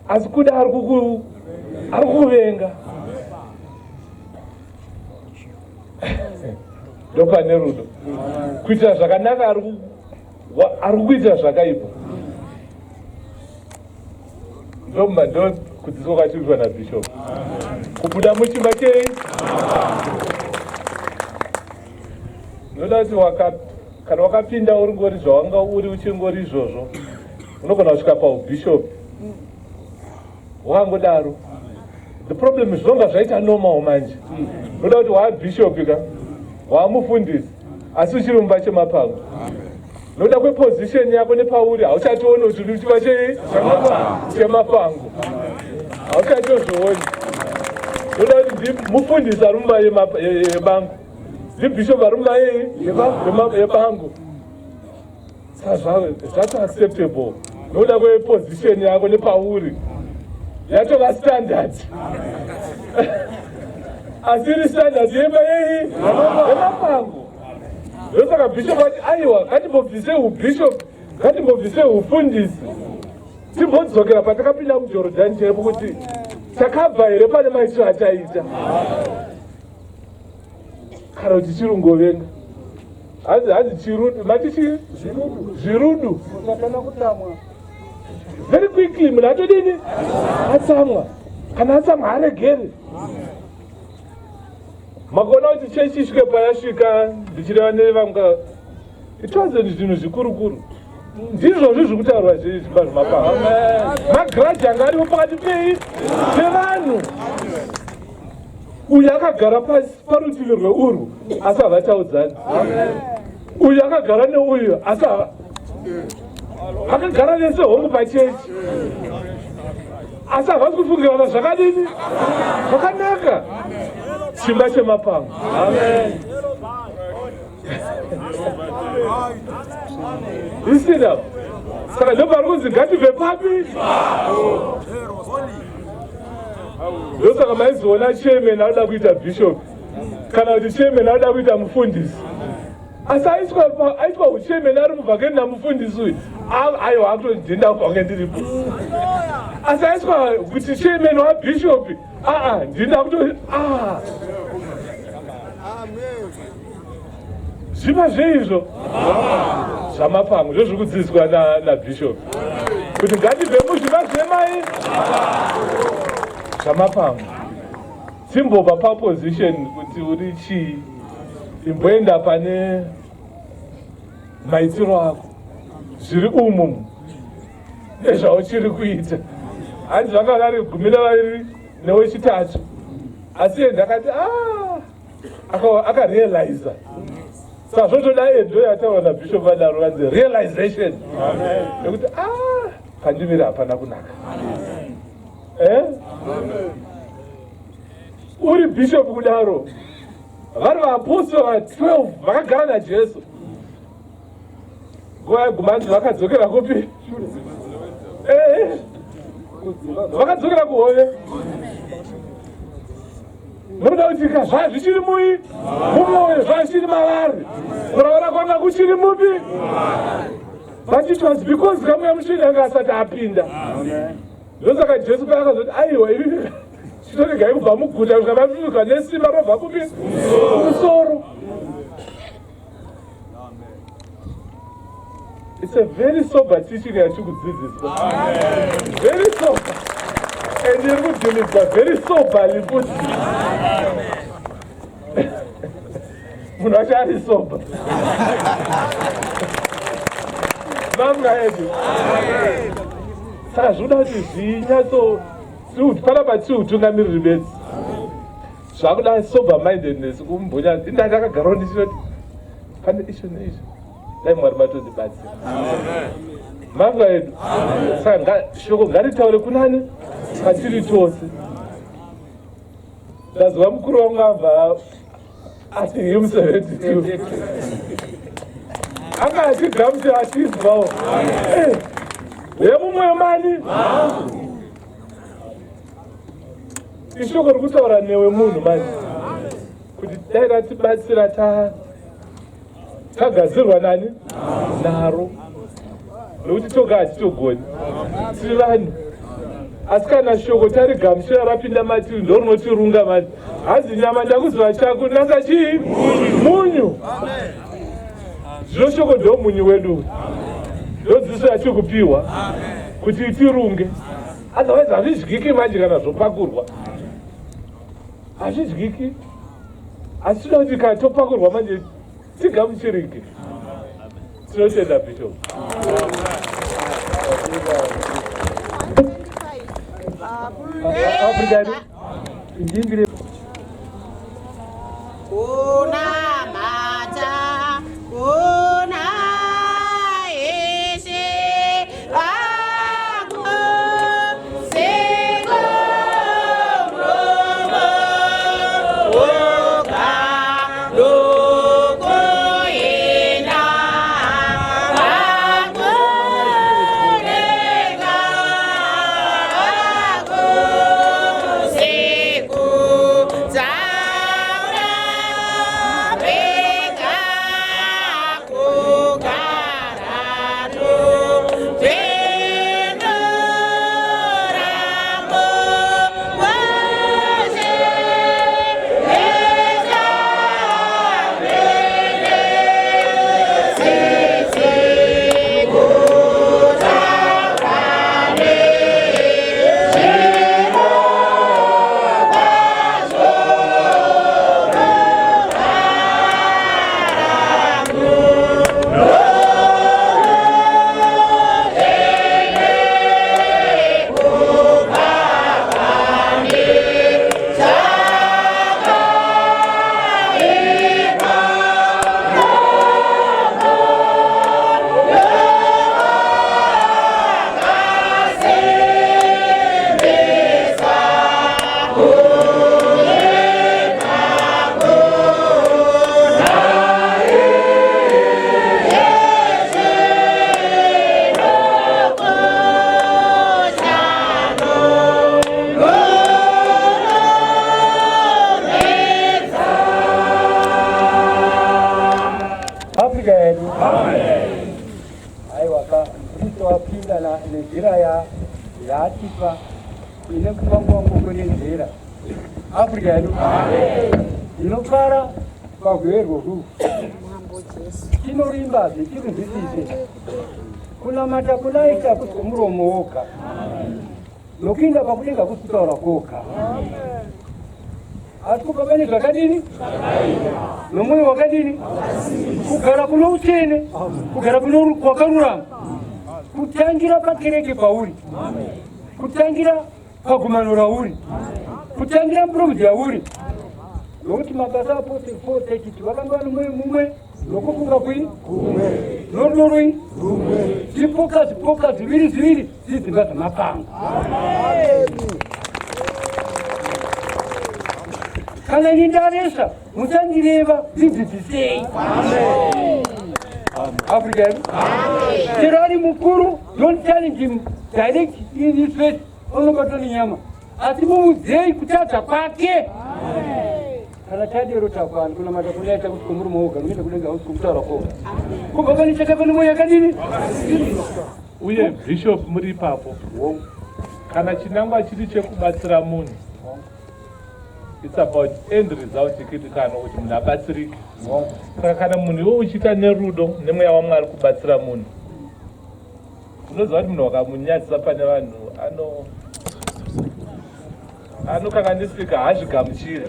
Asi kuda ari kukuvenga ndopane rudo kuitira zvakanaka ari kuitira zvakaipa ndo kudzidzwa kwatiriitwa naBishop kubuda muchimba chei noda kuti kana wakapinda uri ngori zvawanga uri uchingori izvozvo unogona kusvika paubishop wakangodaro. The problem is zvonga zvaita normal manje noda kuti waabishop ka waamufundisi asi uchiri mumba chemapango noda kweposition yako nepauri hauchationa kuti uri kuchimba chemapango hauchatozvioni. Noda kuti mufundisi ari mumba yebango ndibishop ari mumba yebango saka zvati acceptable noda kweposition yako nepauri yatova standard asiri standard yemba yemapango ndosaka bishop ati aiwa ngatimbobvise ubishop ngatimbobvise ufundisi timbodzokera patakapinda muJorodhani chaipo kuti takabva here pane maitiro ataita kana kuti chirungovenga hazi chirudu matichi zvirudu very quickly munhu atodini atsamwa kana atsamwa haregeri makaona kuti chechi isvike payasvika ndichireva nevamwe itwadze zvinhu zvikurukuru ndizvozvo zviri kutaurwa zvimba zvemapanga magiraji anga aripo pakati pei pevanhu uyu akagara pasi parutivi rweurwu asi havataudzani uyu akagara neuyu asi akagara vese hongu pachechi asi havasi kufungirana zvakadini zvakanaka chimba chemapanga isina saka ndopari kunzi ngatibve papi ndosaka maizoona chairman anoda kuita bishop kana kuti chairman anoda kuita mufundisi asi aitwa uchairman ari mubvakeni namufundisi uyu aiwa akutodhinda kwange ndiripo asi aitwa kuti chairman wabishop ndinda kuto zvima zveizvo zvamapango zvo zviri kudzidziswa nabishop kuti ngatibve muzvima zvemai zvamapango simbopa paposition kuti uri chii imboenda pane maitiro ako zviri umu nezvauchiri kuita hanzi vanga vari 12 newechitatu asi ndakati akarealiza saka zvotoda endo yataura nabishop vadaro vanzi realization nekuti pandimiri hapana kunaka uri bishop kudaro vari vaapostoli va12 vakagara najesu nguva yegumanzi vakadzokera kupi vakadzokera kuhove nokuda kuti zvazvichiri mumwoyo zvazvichiri mavari kuraura kwanga kuchiri mupi but it was because kamweya mutsvene anga asati apinda ndosaka jesu paakazoti aiwa ivi chitoregai kubva muguta kusvika mafiuka nesimba robva kupi kumusoro. It's a very sober teaching yachikudzidziswa. Very sober. And you're good to live, but very soberly put. Munhu wacho ari sober. Vamwe edu. Saka zvinoda kuti zvinyatso pana patiutungamiriri bedzi. Zvakuda sober mindedness kumbonya ndakagarawo ndichinoti pane isho neizvo. Dai Mwari vatotibatsira. Mavanga edu. Saka shoko ngaritaure kunani patiri tose. Ndazwa mukuru wangu abva ati him 72. Anga achigamuti achizwawo. Yemumwe mani. Ishoko rikutaura newe munhu mani. Kuti dai ratibatsira tagadzirwa nani naro nokuti toga hatitogoni tiri vanhu asi kana shoko tarigamuchira rapinda matiri ndorinotirunga mani hanzi nyama ndakuziva chako nasa chii munyu zvino shoko ndo munyu wedu ndodziso yachikupiwa kuti itirunge otherwise hazvidyiki manje kana zvopakurwa hazvidyiki asi tinoda kuti kana topakurwa manje tigamuchirike tinotenda bishop. Oh Afrika yedu. Aiwa ka Kristo apinda na njira yatipa ine kupangwa kwenye njira Afrika yedu. Inofara pagwerwo huu chinorimba zvichirinzisise kuna mata kunaita kusomuromo woka nokinda pakudenga kusitaura koka asi kukabane zvakadini nomwoyo wakadini kugara kuno uchene kugara kuno kwakarurama kutangira pakereke pauri kutangira pagumano rauri kutangira muprofiti yauri nokuti mabasa apostle 4:32 vakanga mumwe nokufunga kwini nororoi zipoka ziviri zidzimba dzamapanga. Kana nindaresa muchandireva dzidzisei Africa yedu. Chero ari mukuru don't challenge him direct in his face unobatwa nenyama asi mumudzei kutadza kwake. Kana chadero chakwana kuna mata kunaita kuti kumuri mwoga noita kudenga usiku kutaura koga kubva pane chakapane mwoyo yakadini. Uye bishop muri ipapo kana chinangwa chiri chekubatsira munhu it's about end result ikitikano kuti munhu abatsirike. Saka kana munhu iwe uchiita nerudo nemweya waMwari kubatsira munhu unoziva kuti munhu wakamunyadzisa pane vanhu anokanganisika hazvigamuchire.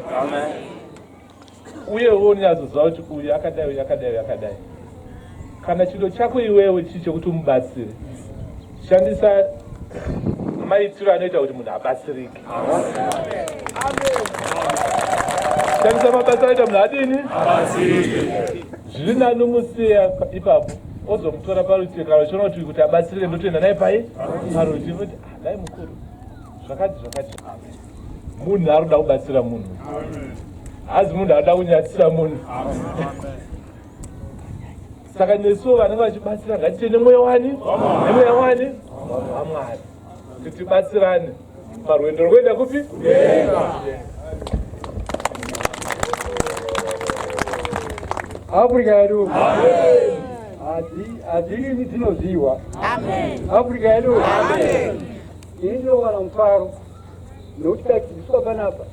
Uye unonyatsoziva kuti uyu yakadai. Kana chido chako iwewe chii chekuti umubatsire, shandisa maitiro anoita kuti munhu abatsirike. Shandisa mabasa anoita munhu adini abatsirike. Zviri nani musiya ipapo ozomutora parutivi kana uchiona kuti abatsirike ndotoenda naye pai parutivi kuti dai mukuru zvakati munhu aroda kubatsira munhu hazi munhu aroda kunyatsira munhu. Saka nesuwo vanenge vachibatsira ngatiite nemweya wani waMwari kuti tibatsirane parwendo rwekuenda kupi Afrika yedu. Hadzirimi dzinoziwa. Afrika yedu. Inowana mufaro nokuti kachidziswa panapa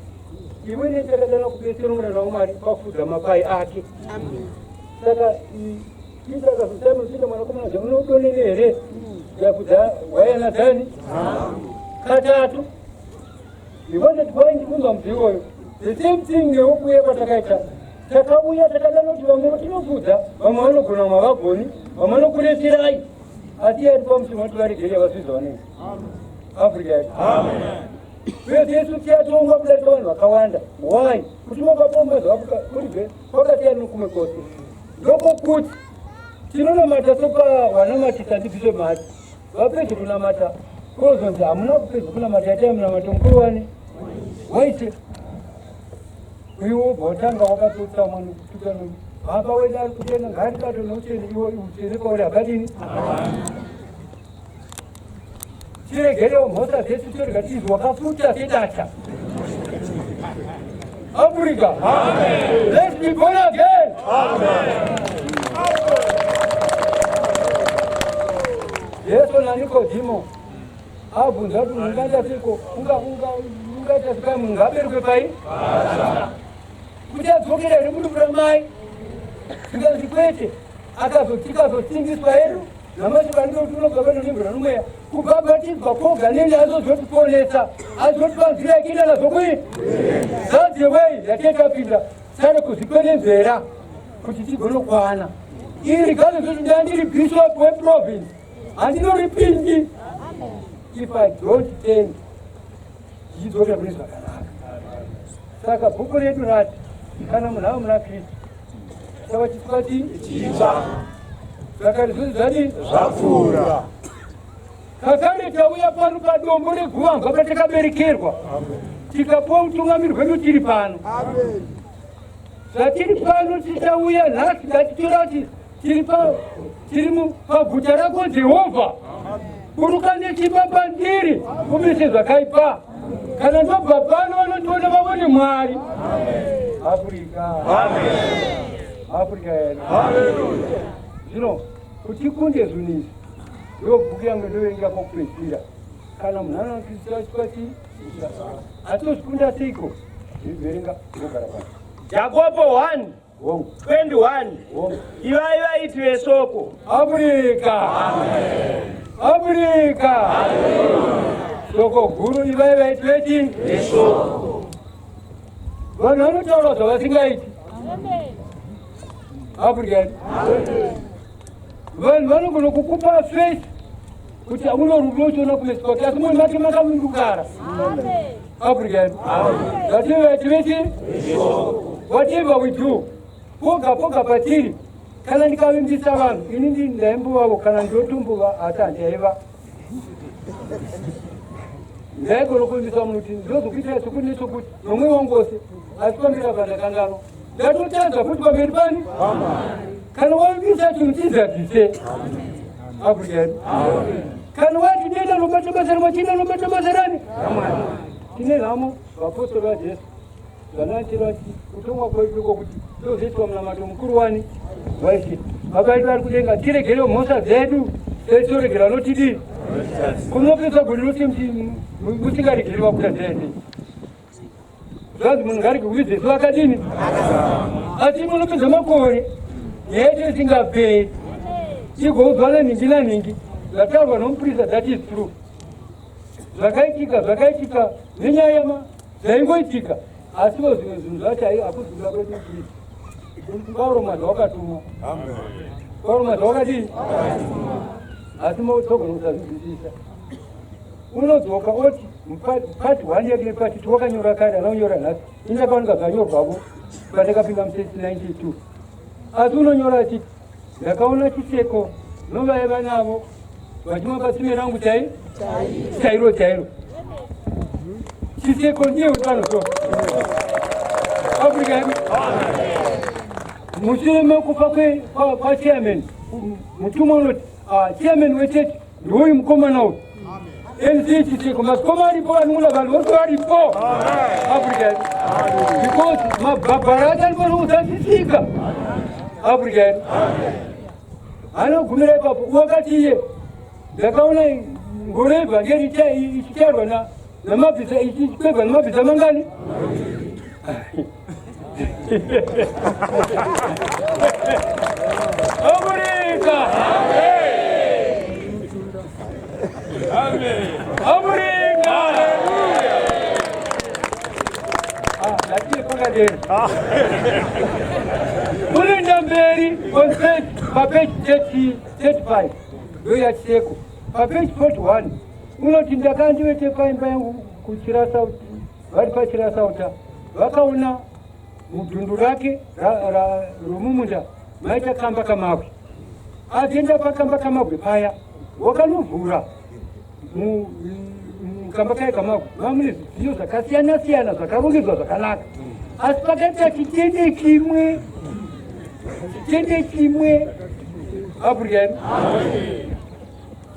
imweni takadana kubetsera muranda waMwari pakufudza mapai ake. Saka itakazosaimusika mwanakomana zvamunodonene here yakudza wayanadzani katatu we wanted to find kumba mdziwoyo the same thing ngewokuya kwatakaita takauya takadana kuti vamwe tinofudza vamwe vanogona mavagoni vamwe vanokuresirai asi yari pamusimo kuti varegerera vasvizwa vanenge Afrika yedu. Uye Yesu tiyatonga kudarika vanhu vakawanda. Why? Kuti vakapomba kuti kwakasiyana nokumwe kwose. Ndokuti tinonamata sopa wanamatisa ndibviswe mati vapedza kunamata kozonzi hamuna kupedza kunamata yatai munamata mukuru wani waite uyu wobva watanga wakatotsa mwana kutukana baba wedu ari kutenda ngaarikato noutende iwo utende kwauri akadini tiregerewo mhosva dzesu torikatizi wakafuta sedata Africa. Let's be born again. Yesu na Nikodimo abvunza kuti ungaita seko ungaita seka munhu aberekwe pai kuti adzokera here mudumbu mai zvikanzi kwete tikazotsingiswa hedu namashuka ndoti unogava nonembera nomweya kubhabhatidzwa kwoga nende azozotiponesa azotipa nzira yakienda nazo kwii that's the way yatekapinda sare kuzvikwenenzera kuti tigonokwana iri gano zoti ndandiri bishop weprovince handinoripingi if I don't tend zvichidzokera kune zvakanaka. Saka bhuku redu rati kana munhu ava muna Kristu chava chisikati chicha saka rizvizvani zvapfuura. Kakare tauya pano padombo reGuvambwa patakaberekerwa tikapuwa utungamiri hwedu tiri pano. Zvatiri pano tichauya nhasi ngatitora kuti tiri paguta rako Jehovha kuruka nechibaba ndiri kumese zvakaipa kana ndobva pano vanotiona vavone Mwari. Afrika. Afrika yedu. Haleluya. Zvino kuti kunde zvinhu ndo bhuku yangu ndovenga kokupedzisira. Kana munhu anokristiwa chikwati atozvikunda seiko zviverenga ndogara pasi. Jakobo 1:21 ivai vaitire soko Afrika. Afrika. Soko guru ivai vaitire chini soko. Vanhu vanotaura zvavasingaiti. Afrika. Vanhu vanogona kukupa face kuti uno rudo chona kumeso kwake asi munhu make makamundukara. Afrika. Whatever we do, poga patiri. Kana ndikavimbisa vanhu, ini ndaimbuvawo kana ndotumbuva asi handaiva. Ndaigona kuvimbisa munhu kuti ndozokuitira sokuti nesokuti nomwe wangose asi kwambira pandakangano. Ndatotadza kuti pamberi pani. Kana wavimbisa chinhu chidzadzise. Afrika. Kana wati nenda nobata basa ramachina nobata basa rani. Tine nhamo vapostori vajesu vanachirati kutumwa kwedu kwokuti tozoitwa munamato mukuru wani waisi vakaiti vari kudenga tiregere mhosva dzedu toregera notidii kunopesa kuti noti musingaregeri vakuta dzese zvanzi munhu ngarege kuvizesu vakadini asi munopedza makore yaito isingaperi igoudzwa naningi naningi zvataurwa nomuprista that is true zvakaitika nenyaya zvaingoitika asiwo zvimwe zvinhu zvacho hakuzvika kwedu kristu kwauroma zvawakatumwa kwauroma zvawakadii asi togona kusazvinzwisisa unodzoka oti pati 1 yake nepati 2 wakanyora kare anaonyora nhasi indakaoneka zvanyorwavo pandakapinda mu692 asi unonyora achiti ndakaona chiseko novaiva navo vachimwa patsime rangu chairo chiseko ndiye utanoso Afrika. Mushure mekufa kwachairman mutumwa unoti chairman wechechi ndouyu mukomana uyu NC chiseko masikoma aripo vanun'una vanhu vose varipo Afrika because mabhabhara acho anofana kudzadzisika Afrika. Anogumira ipapo wakati iye ndakaona ngoro yevhangeri ichichairwa namabhiza ichikwegwa namabhiza mangani Afrika. Afrika. Lakini pakadeni kulinda mberi on page 35 ndoya cheko papage 41 unoti ndakandiwete paimba yangu kuchirasauta vari pachirasauta vakaona mudhundu rake romumunda maita kamba kamabwe azienda pakamba kamabwe paya wakanovhura mukamba kaya kamabwe mamune zvidziyo zvakasiyana siyana zvakarongedzwa zvakanaka asi pakaita chitende chimwe Afrika.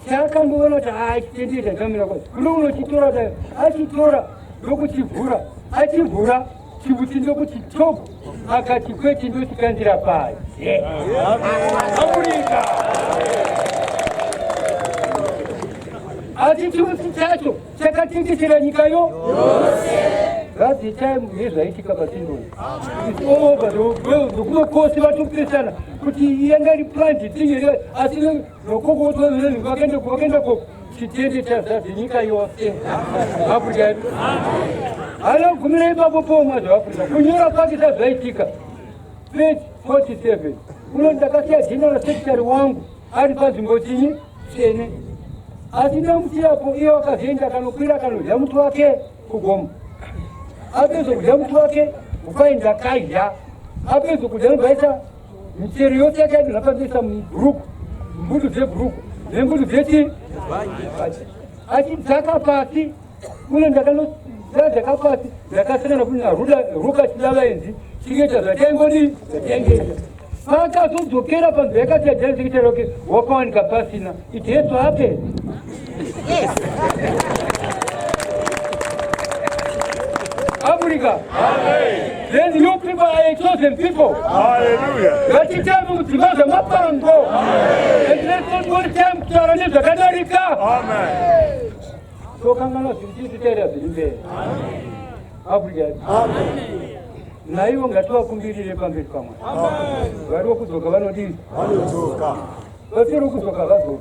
Chakangoona kuti chitende chakamira kwazvo kuno unochitora dai achitora ndokuchivhura achivhura chivuti ndokuti top akati kweti ndochikandira pai Afrika. Asi chivuti chacho chakatengesera nyika yose. That's the time nezvaitika pasindoni it's over ndokunokosi vatopesana kuti yangari plant tingere asi nokokotwavakaenda ko chitende chazadzi nyika yose Afrika. Anogumira ipapo pomwe zvaafrica kunyora kwake sazvaitika page 47 uno ndakasiya general secretary wangu ari panzvimbo chinyi tsvene asi ndamusiyapo iye wakazoenda kanokwira kanodya muti wake kugomo apedza kudya muti wake ukaenda kadya apedza kudya nobvaisa michero yose yake adinapandisa mubhuruku mbudu dzebhuruku nembudu dzeti achidzaka pasi uno ndakanodzaka pasi ndakasangana kuti naruka chidavaenzi chingeta zvataingodi zvataingeita pakazodzokera panzvimbo yakati yadzanisekitaroke wakawanika pasina iteso ape Afrika. Africa. Then you people are a chosen people. Hallelujah. But it's time to go to Mapango. And let's not go to America. Amen. So come on, you tell us in there. Africa. Na hiyo ngatoa kumbili pambili kama. Waliwo kutoka bano di. Basiro kutoka bazo.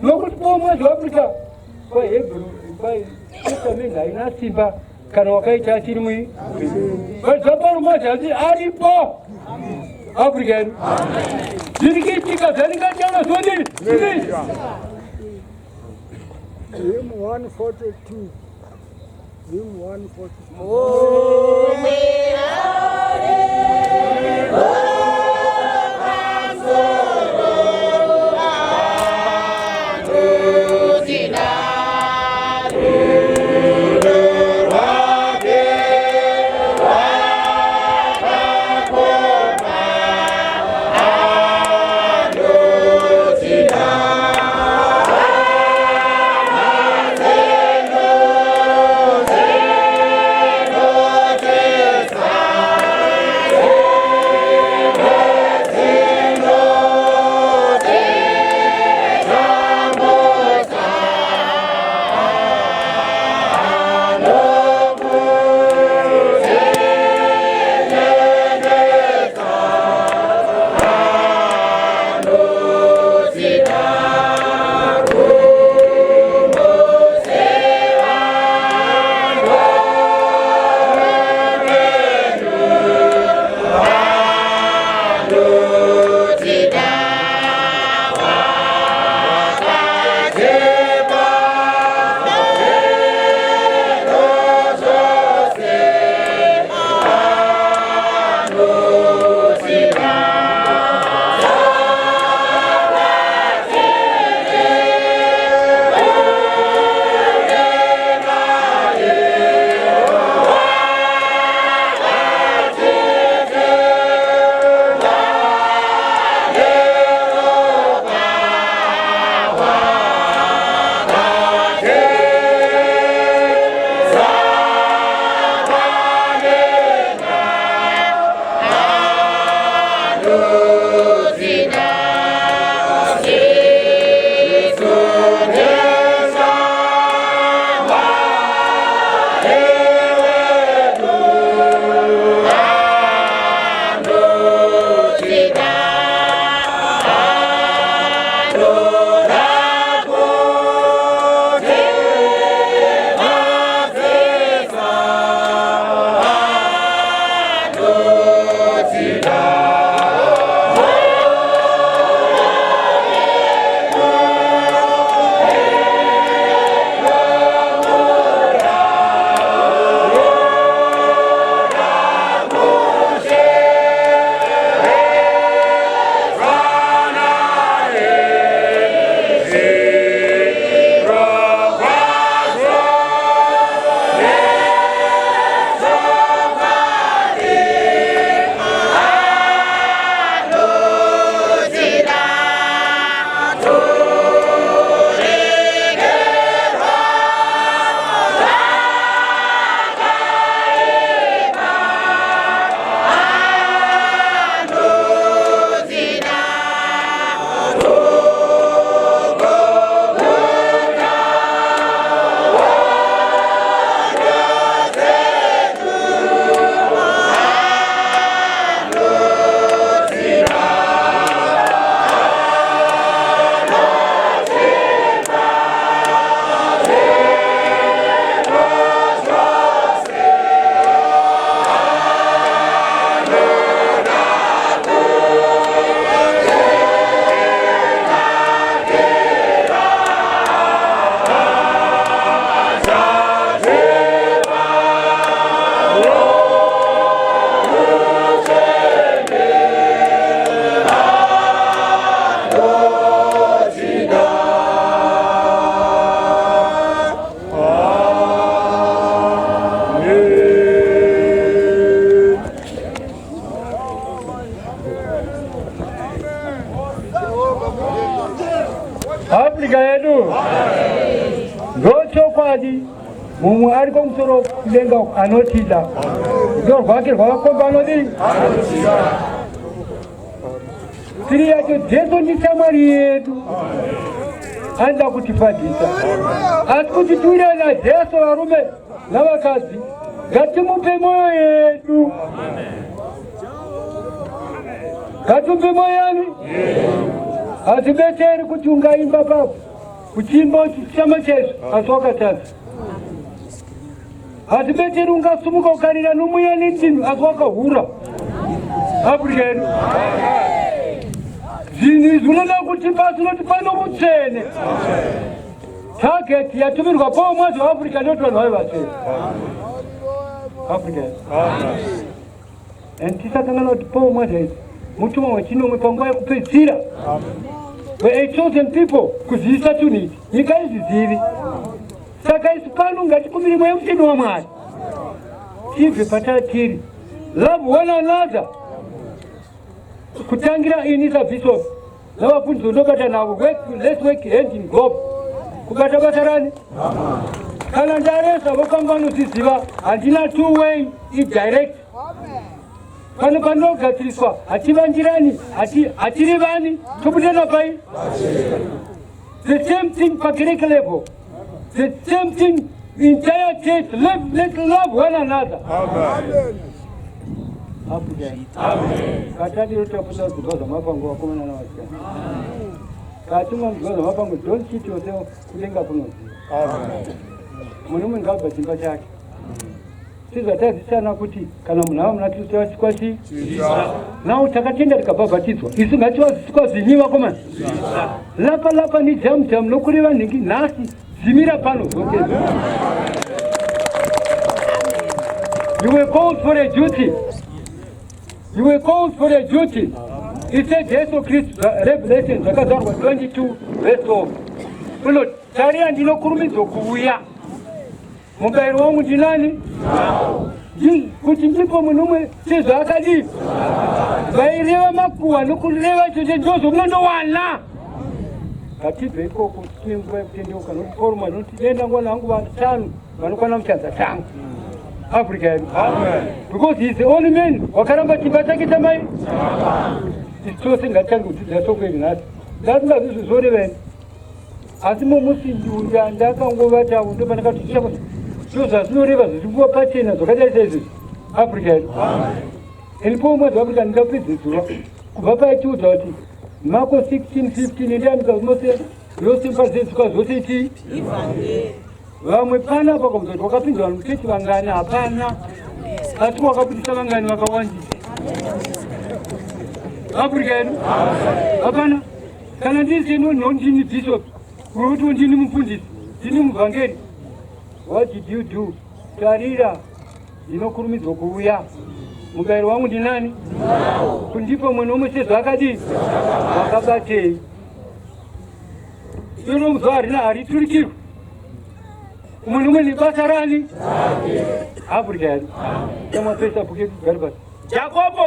Nokutupo mwezi wa Afrika. Kwa hebru, kwa kutamenda inasimba kana wakaita asirimu. Kwa sababu mmoja alipo. Afrika. Dirikika zanika jana swali. Hymn 142. Hymn 142. Afrika yetu. Gocho kwaji. Mungu aliko msoro kudenga anotida. Ndio rwake rwakakomba anodini. Tiri yacho Jesu ndi shamwari yedu. Anda kutipandisa. Asi kuti tiwire na Jesu varume navakadzi. Ngatimupe moyo yedu. Ngatimupe moyo yani? Asibeteri kuti ungaimba papo. Kuchimba chama chesu aswakatatu. Asibeteri ungasumuka ukarira numuya nitinu aswakahura. Afrikani. Zini zvinona kuti pasi noti pano mutsvene. Target yatumirwa po mwazi wa Afrika noti vanhu vaye vatsvene. Afrika. And tisakangana kuti po mwazi mutuma wechinomwe panguva yekupedzisira. Where 8,000 people kuzivisa tuniti. Nyika izizivi. Saka isi pano ngatikumiri mwe mtino wa Mwari. Tibve patatiri. Love one another. Kutangira ini service of. Navafunzi ndobata navo. Let's work hand in glove. Kubata batarani. Kana ndaresa vokangano ziziva. Handina two-way direct. Pano panogadziriswa hativanjirani hatiri vani toputana pai. The same thing pakereke level. The same thing entire church. Let's love one another. Amen. Amen. Katadi rutafuta kubaza mapango wakomana na wasikana. Katunga mkubaza mapango don't cheat yourself kulenga kunozi. Amen. Munume ngaba chimba chake. Sizatazisana kuti kana munhu ava muna Kristu wasikwati nawo takatenda tikabhabhatidzwa isu ngatiwaziswa zinyi vakomana lapa ni jamu nokureva nhingi nhasi zimira pano zote. You were called for a duty. You were called for a duty. He said Jesu Kristu Revelation zvakazvarwa 22 verse 12. Kuno taria ndinokurumidzwa kuuya. Mubayiro wangu ndinani? Kuti ndipo munhu umwe sezvaakadi vaireva makuhwa nokureva chose njozo munondowana. Ngatibve ikoko tine nguva yekutendeuka nokuti Paul anoti denda ngwana hangu vatanu vanokwana muchadza tangu. Africa yedu. Because he is the only man wakaramba chimba chake chamai. Chose ngatange kudzidza soko iri nhasi. Ngasingazvizvizoreveni. Asi mumusi ndakangovata ndopandakati tichako zvazvinoreva zvichipuwa pachena zvakadai saizvizvi Africa yedu. Ilipo mwedzi waAfrica ndingapedzedzwa kubva paitiudza kuti Marko 16:15 ndiamika zvinose yosimba zedzwa zvose chii vamwe pana pakabvunza kuti wakapinzwa vanhu muchechi vangani hapana asi wakapindisa vangani vakawandisa Africa yedu hapana. Kana ndisi ndini bishop kuti ndini mufundisi ndini muvhangeri. What did you do? Tarira ndinokurumidzwa kuuya. Mubayiro wangu ndinani? Kundipa mwana umwe sezvaakadi wakabatei. Iro muzva harina hariturikirwa. Mwana umwe nebasa rani? Africa yedu. Tamapesa buke kugari basi. Jakobo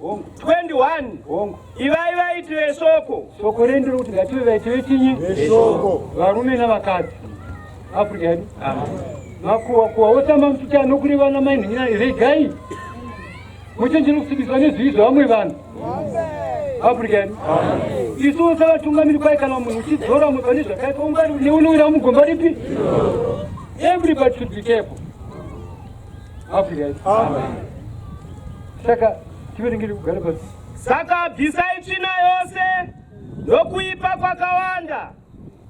1:21. Ivai vaitire soko. Soko rendiro kuti ngative vaitire chinyi? Soko. Varume navakadzi. Africa yedu. Makuwa osamba mutita nokureva namai nhinyana regai. Muchenjeri kusibiswa nezviizvo vamwe vanhu. Africa yedu. Isu savatungamiri kwai kana munhu uchidzora mupane zvakaitwa ungari neunowira mugomba ripi? Everybody should be careful. Africa yedu. Saka tiverengere kugara pasi. Saka bvisai tsvina yose nokuipa kwakawanda.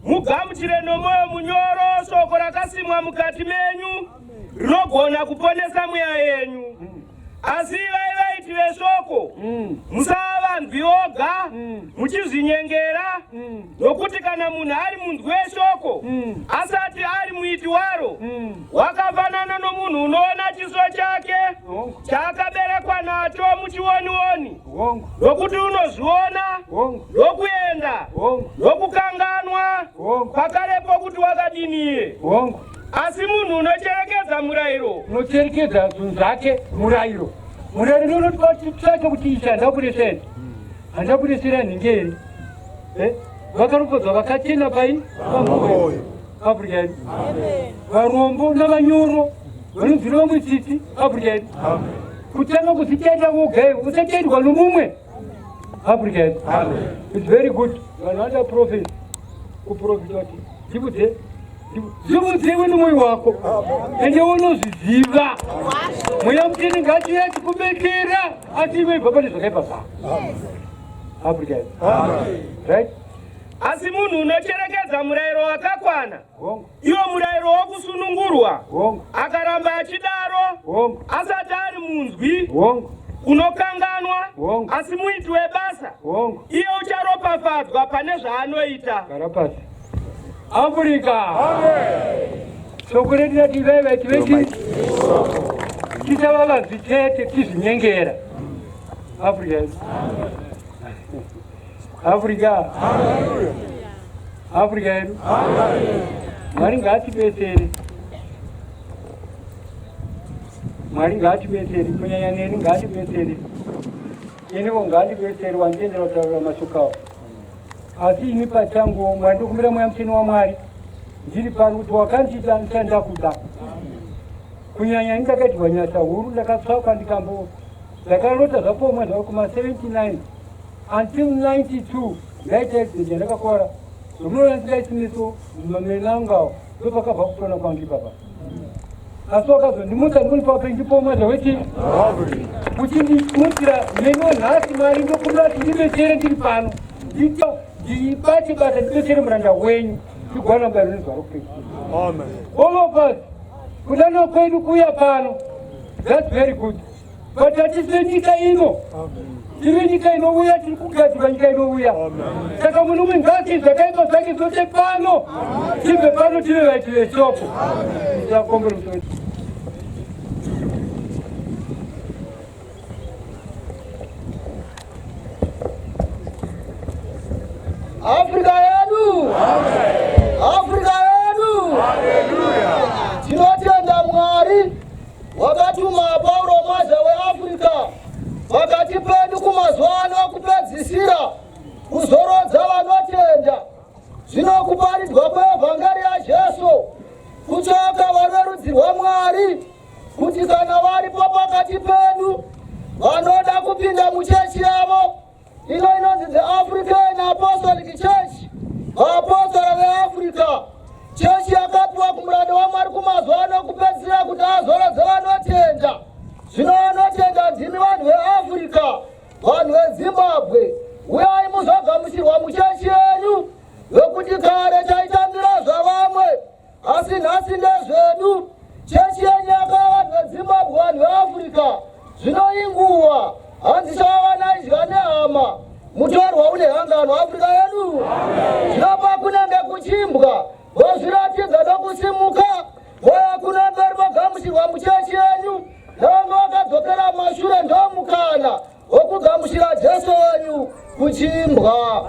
Mugamuchire nomwoyo munyoro soko rakasimwa mukati menyu rinogona kuponesa mweya yenyu. Asi ivai vaitive soko musava vanzwi oga muchizvinyengera nokuti kana munhu ari munzwi weshoko asati ari muiti waro wakafanana nomunhu unoona chiso chake chaakaberekwa nacho muchionioni nokuti unozviona nokuenda nokukanganwa pakarepo kuti wakadiniye. Asi munhu unocherekedza murayiro unocherekedza zvinhu zvake murayiro unotitsvake kuti ichi handakureseni handakuresera nhingeri vakaropedzwa vakachena pai pamwoyo Africa yedu varombo navanyoro vanobvira mutsitsi african kutanga kuzichaita vogai usachaitwa nomumwe african. It's very good. Another prophet kuprofita kuti ndibudze zvimudziwe nomwoyo wako ende unozviziva mweya mutini ngatiye tikubekera ative ibva pane zvakaipa zvako african. Right? asi munhu unocherekedza murayiro wakakwana iwo murayiro wokusunungurwa akaramba achidaro asati ari munzwi unokanganwa asi muiti webasa iye ucharopafadzwa pane zvaanoita. Africa. Shoko redu rativeve tiveti tichava zvitete tizvinyengera. Africa. Africa. Africa yedu. Mwari ngaatibetsere. Mwari ngaatibetsere kunyanya neni ngaatibetsere. Inivo ngaatibetsere wandendera kutaura mashoko awo. Asi ini pachangu mwandikumbira mweya mutini waMwari ndiri pano kuti wakandiita ndichanda kuda kunyanya ndakaitirwa nyasha huru ndakatsvaka ndakarota zvapomwe zvavo kuma79 until 92 ndaita accident yandakakora zvomunoona ndingaisiniso mamenangawo ndopakabva kupona kwangu ipapa asi wakazondimutsa ndikunipa ndipomwe zvaweti uchindimutira neniwo nhasi Mwari ndokumbira kuti ndibetsere ndiri pano ndibate bata ndibetsere muranda wenyu tigwana mubayiro nezwa rokristu. All of us kudana kwedu kuya pano, that's very good, but hatisi nyika ino tiri nyika inouya tiri kugadzira nyika inouya saka munhu umwe ngati zvakaipa zvake zvose pano tibve pano tive vaiti veshoko tisakombera kuti Afrika yedu, Afrika yedu, tinotenda Mwari wakatuma Paulo mwaza weAfrika pakati pedu kumazuva ano kupedzisira kuzorodza vanotenda zvino kuparidzwa kwevhangeri yaJesu kutsvaka vanerudzi rwaMwari kuti kana varipo pakati pedu vanoda kupinda muchechi yavo inonzi the African Apostolic Church, vaapostoli veAfrica, chechi yakapiwa kumuranda waMwari kumazuva ano kupedzisira kuti azorodze vanotenda. Zvino vanotenda ndimi vanhu veAfrica, vanhu veZimbabwe, uyai muzogamuchirwa muchechi yenyu yokuti kare taitambira zvavamwe asi nhasi ndezvedu. Chechi yenyu yakava vanhu veZimbabwe, vanhu veAfrica, zvino inguva hanzi chava naidya nehama mutorwa une hangano Afrika yedu. Zvinopa kunenge kuchimbwa vozviratidza nokusimuka voya kunenge rivogamuchirwa muchechi yenyu nevamwe vakadzokera mashure ndomukana wokugamuchira Jesu wenyu kuchimbwa.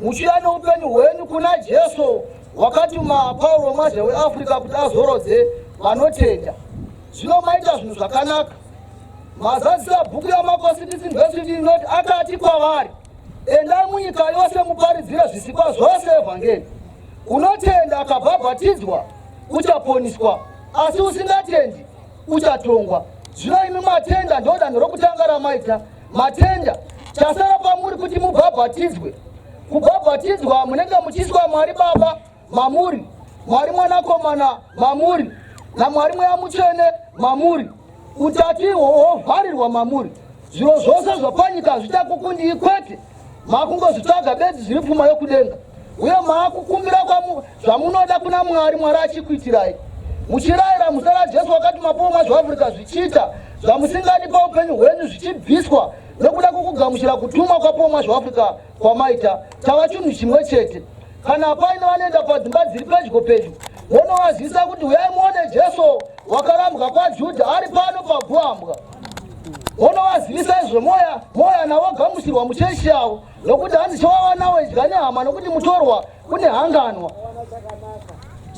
muchiyano upenyu hwenyu kuna Jesu wakatuma Paulo mazhe weAfrica kuti azorodze vanotenda. Zvino maita zvinhu zvakanaka. Mazadzisa bhuku yamakonstitution university inoti akati kwavari, endai munyika yose muparidzire zvisikwa zvose evhangeri. Unotenda akabhabhatidzwa uchaponiswa, asi usingatendi uchatongwa. Zvino imi matenda ndo danho rokutanga ramaita. Matenda chasara pamuri kuti mubhabhatidzwe. Kubhabhatidzwa munenge muchiiswa Mwari Baba mamuri, Mwari Mwanakomana mamuri, na Mwari Mweya Mutsvene mamuri. Utatu hwovharirwa mamuri. Zviro zvose zvapanyika zvitakukundi kwete. Makungozvitsvaga bedzi zviri pfuma yokudenga. Uye makukumbira zvamunoda kuna Mwari, Mwari achikuitirai. Muchirayira muzita Jesu wakatuma Paulo mazhe weAfrica zvichiita zvamusingadi paupenyu hwenyu zvichibviswa nekuda kukugamuchira kutumwa kwa Paulo mazhe weAfrica kwamaita. Tava chinhu chimwe chete. Kana paine vanoenda padzimba dziri pedyo vonovazivisa kuti uyai muone Jesu wakarambwa kwaJudha ari pano paguvambwa. Vonovazivisa izvo moya navo gamuchirwa muchechi yavo, nokuti hanzi chavawanawo idya nehama, nokuti mutorwa une hanganwa.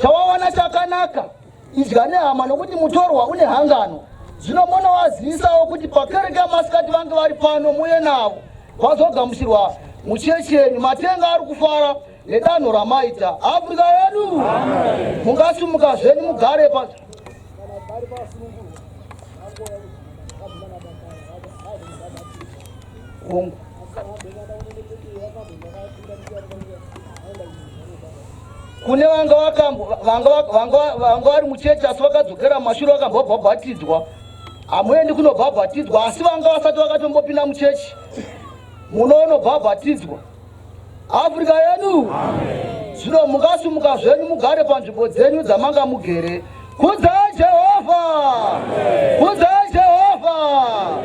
Chawawana chakanaka idya nehama, nokuti mutorwa une hanganwa. Zvino monovazivisawo kuti pakereke yamasikati vange vari pano muye navo vazogamuchirwa muchechi yenyu. Matenga ari kufara nedanho ramaita. Afrika yedu mungasumuka zvenyu mugare pasi. Kune vanga vari muchechi asi vakadzokera mashure vakambobhabhatidzwa. Hamuendi kunobhabhatidzwa asi vanga vasati vakatombopinda muchechi munonobhabhatidzwa. Afrika yedu zvino mungasumuka zvenyu mugare panzvimbo dzenyu dzamanga mugere. Kudzai Jehovha! Kudzai Jehovha!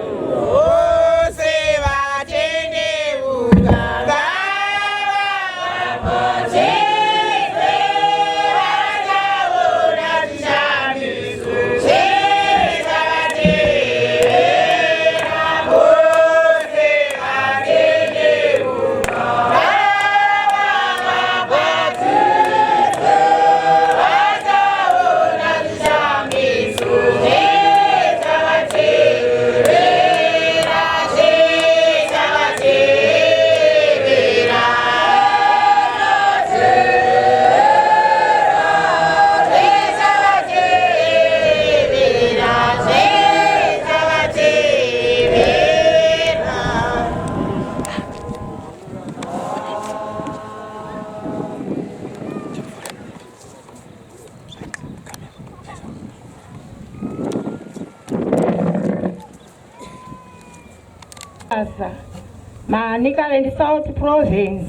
Malachi South Province,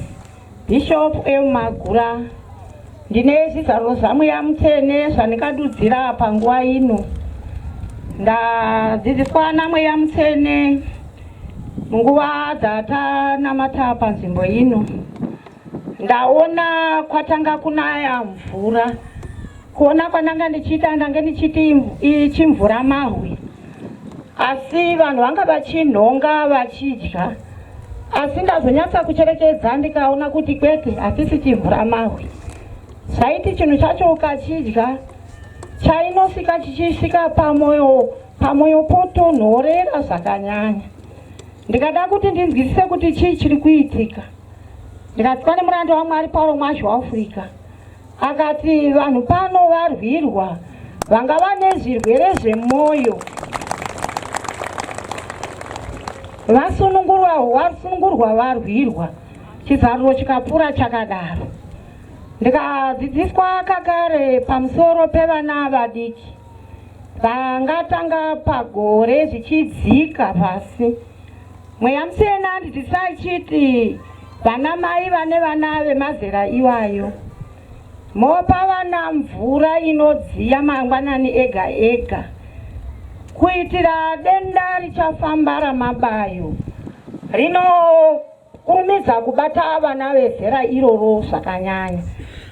Bishop Magura, ndine zvizaro zvamu yamutsene zvandikadudzira panguva ino. Ndadzidziswa namweya mutsene munguva dzatanamata panzvimbo ino. Ndaona kwatanga kunaya mvura. Kuona kwananga ndichiita ndange ndichiti chimvura mahwe. Asi vanhu vanga vachinhonga vachidya. Asi ndazonyatsa kucherekedza ndikaona kuti kwete hatisi chimvura mahwe. Zvaiti chinhu chacho ukachidya chainosvika chichisvika pamoyo potonhorera zvakanyanya. Ndikada kuti ndinzwisise kuti chii chiri kuitika. Ndikati pane muranda waMwari Pauro Mwazhaafrica akati vanhu pano varwirwa, vanga vane zvirwere zvemwoyo, vasunungurwa varwirwa. Chizaruro chikapfuura chakadaro. Ndikadzidziswa kakare pamusoro pevana vadiki vangatanga pagore zvichidzika pasi. Mweya Mutsvene andidzidzisa chiti vana mai vane vana vemazera iwayo mopa vana mvura inodziya mangwanani ega ega kuitira denda richafamba ramabayo rinokurumidza kubata vana vezera iroro zvakanyanya.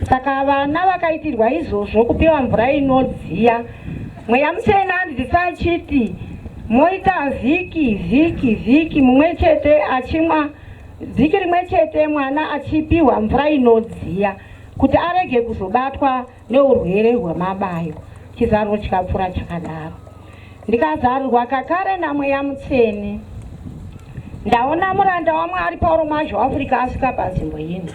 Saka vana vakaitirwa izvozvo kupiwa mvura inodziya, Mweya Mutsvene andidzidzisa chiti moita vhiki mumwe chete achimwa, vhiki rimwe chete mwana achipiwa mvura inodziya kuti arege kuzobatwa neurwere hwemabayo. Chizaruro chikapfuura chakadaro. Ndikazarurwa kakare naMweya Mutsvene, ndaona muranda waMwari Pauro Mwazhaafrica asvika panzvimbo ino,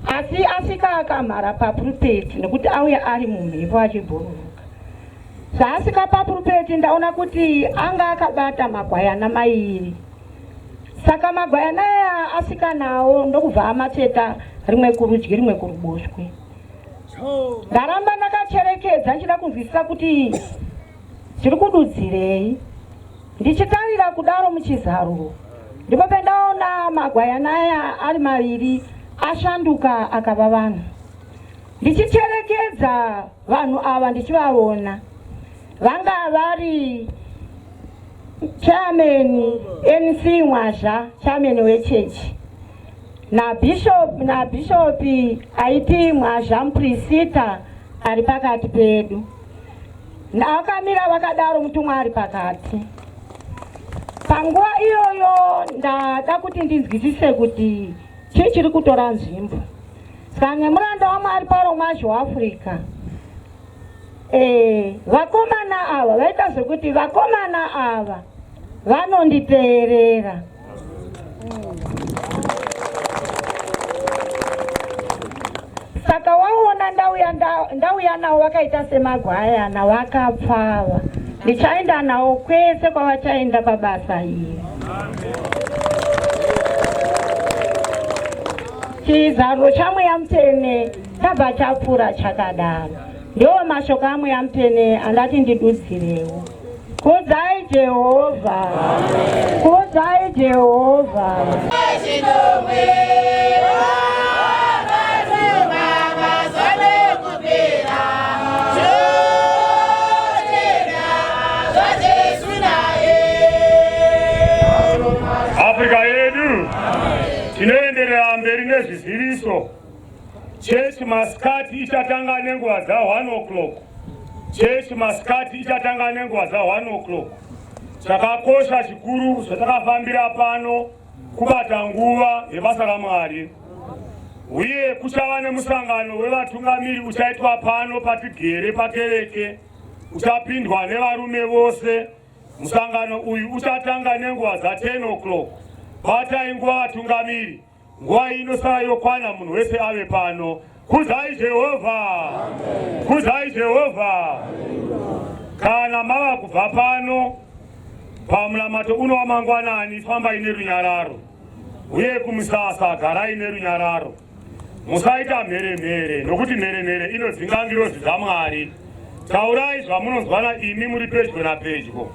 asi asvika akamhara papurupeti nekuti auya ari mumhepo achibhururuka. Zvaasvika papurupeti ndaona kuti anga akabata magwayana mairi. Saka magwayana aya asvika nawo ndokubva amatsveta rimwe kurudyi rimwe kuruboshwe. Ndaramba ndakacherekedza ndichida kunzwisisa kuti zviri kududzirei. Ndichitarira kudaro muchizaruro ndipo pendaona magwayana aya ari maviri ashanduka akava vanhu. Ndichicherekedza vanhu ava ndichivaona, vanga vari chairman NC Mwazha, chairman wechechi, na bishop aiti Mwazha Muprisita ari pakati pedu. Vakamira vakadaro mutumwa ari pakati. Panguva iyoyo ndada kuti ndinzwisise kuti chii chiri kutora nzvimbo. Saka nemuranda waMwari Pauro Mwazhaafrica vakomana ava vaita zvekuti vakomana ava vanonditeerera. Saka waona ndauya navo vakaita semagwayana vakapfava. Ndichaenda navo kwese kwavachaenda pabasa iri. Chizaruro chaMweya Mutsvene chabva chapfuura chakadaro. Ndiwo mashoko aMweya Mutsvene andati ndidudzirewo. Kudzai Jehovha, kudzai Jehovha. Afrika yedu tinoenderera mberi nezviziviso. Chechi masikati ichatanga nenguva za 1 o'clock. Chechi masikati ichatanga nenguva za 1 o'clock. Chakakosha chikuru zvatakafambira pano kubata nguva yebasa raMwari. Uye kuchava nemusangano wevatungamiri uchaitwa pano patigere pakereke, uchapindwa nevarume vose. Musangano uyu uchatanga nenguva za 10 o'clock. Batai nguva vatungamiri, nguva inosara yokwana munhu wese ave pano. Kudzai Jehovha, kudzai Jehovha. Kana mava kubva pano pamunamato uno wamangwanani, fambai nerunyararo, uye kumusasa garai nerunyararo. Musaita mhere nokuti mhere inodzinga ngirozi dzaMwari. Taurai zvamunonzwana imi muri pedyo napedyo,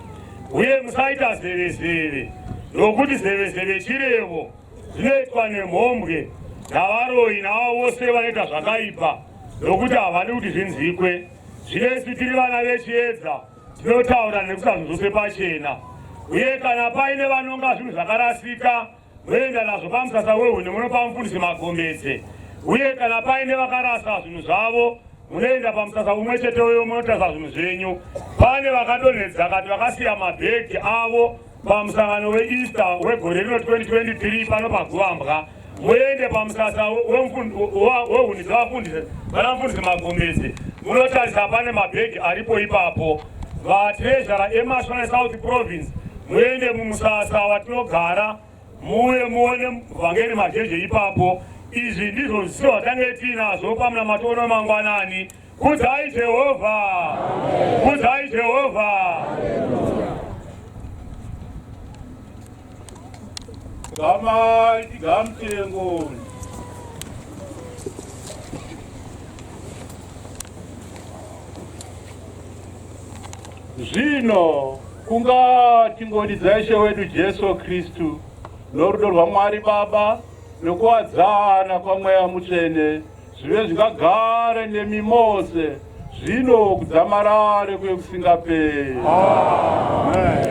uye musaita zeve nokuti zeve chirevo zvinoitwa nemhombwe navaroyi navo vose vanoita zvakaipa, nokuti havadi kuti zvinzikwe. Zvinesi tiri vana vechiedza tinotaura nekusazvozve pachena. Uye kana paine vanonga zvinhu zvakarasika, munoenda nazvo pamusasa wehuni munopa mufundisi magombedze. Uye kana paine vakarasa zvinhu zvavo, munoenda pamusasa umwe chete weyo munotarisa zvinhu zvenyu. Pane vakadonhedza kati vakasiya mabhegi avo pamusangano weEaster wegore rino 2023 pano paGuvambwa. muende pamusasa wehuni dzavafundisi vanamufundisi magombezi munotarisa pane mabhegi aripo ipapo. Vatrezhara eMasvinani South Province muende mumusasa watinogara muye muone vhangeri majeje ipapo. Izvi ndizvo zvisiro zvatange tinazvo pamunamato mangwanani. Kudzai Jehovha, kudzai Jehovha. Gama tigamtengo. Zvino kunga tingodidzai Ishe wedu Jesu Kristu norudo rwaMwari Baba nokuwadzana kwaMweya Mutsvene zvive zvingagare nemi mose zvino kudzamarare kuye kusingaperi. Amen.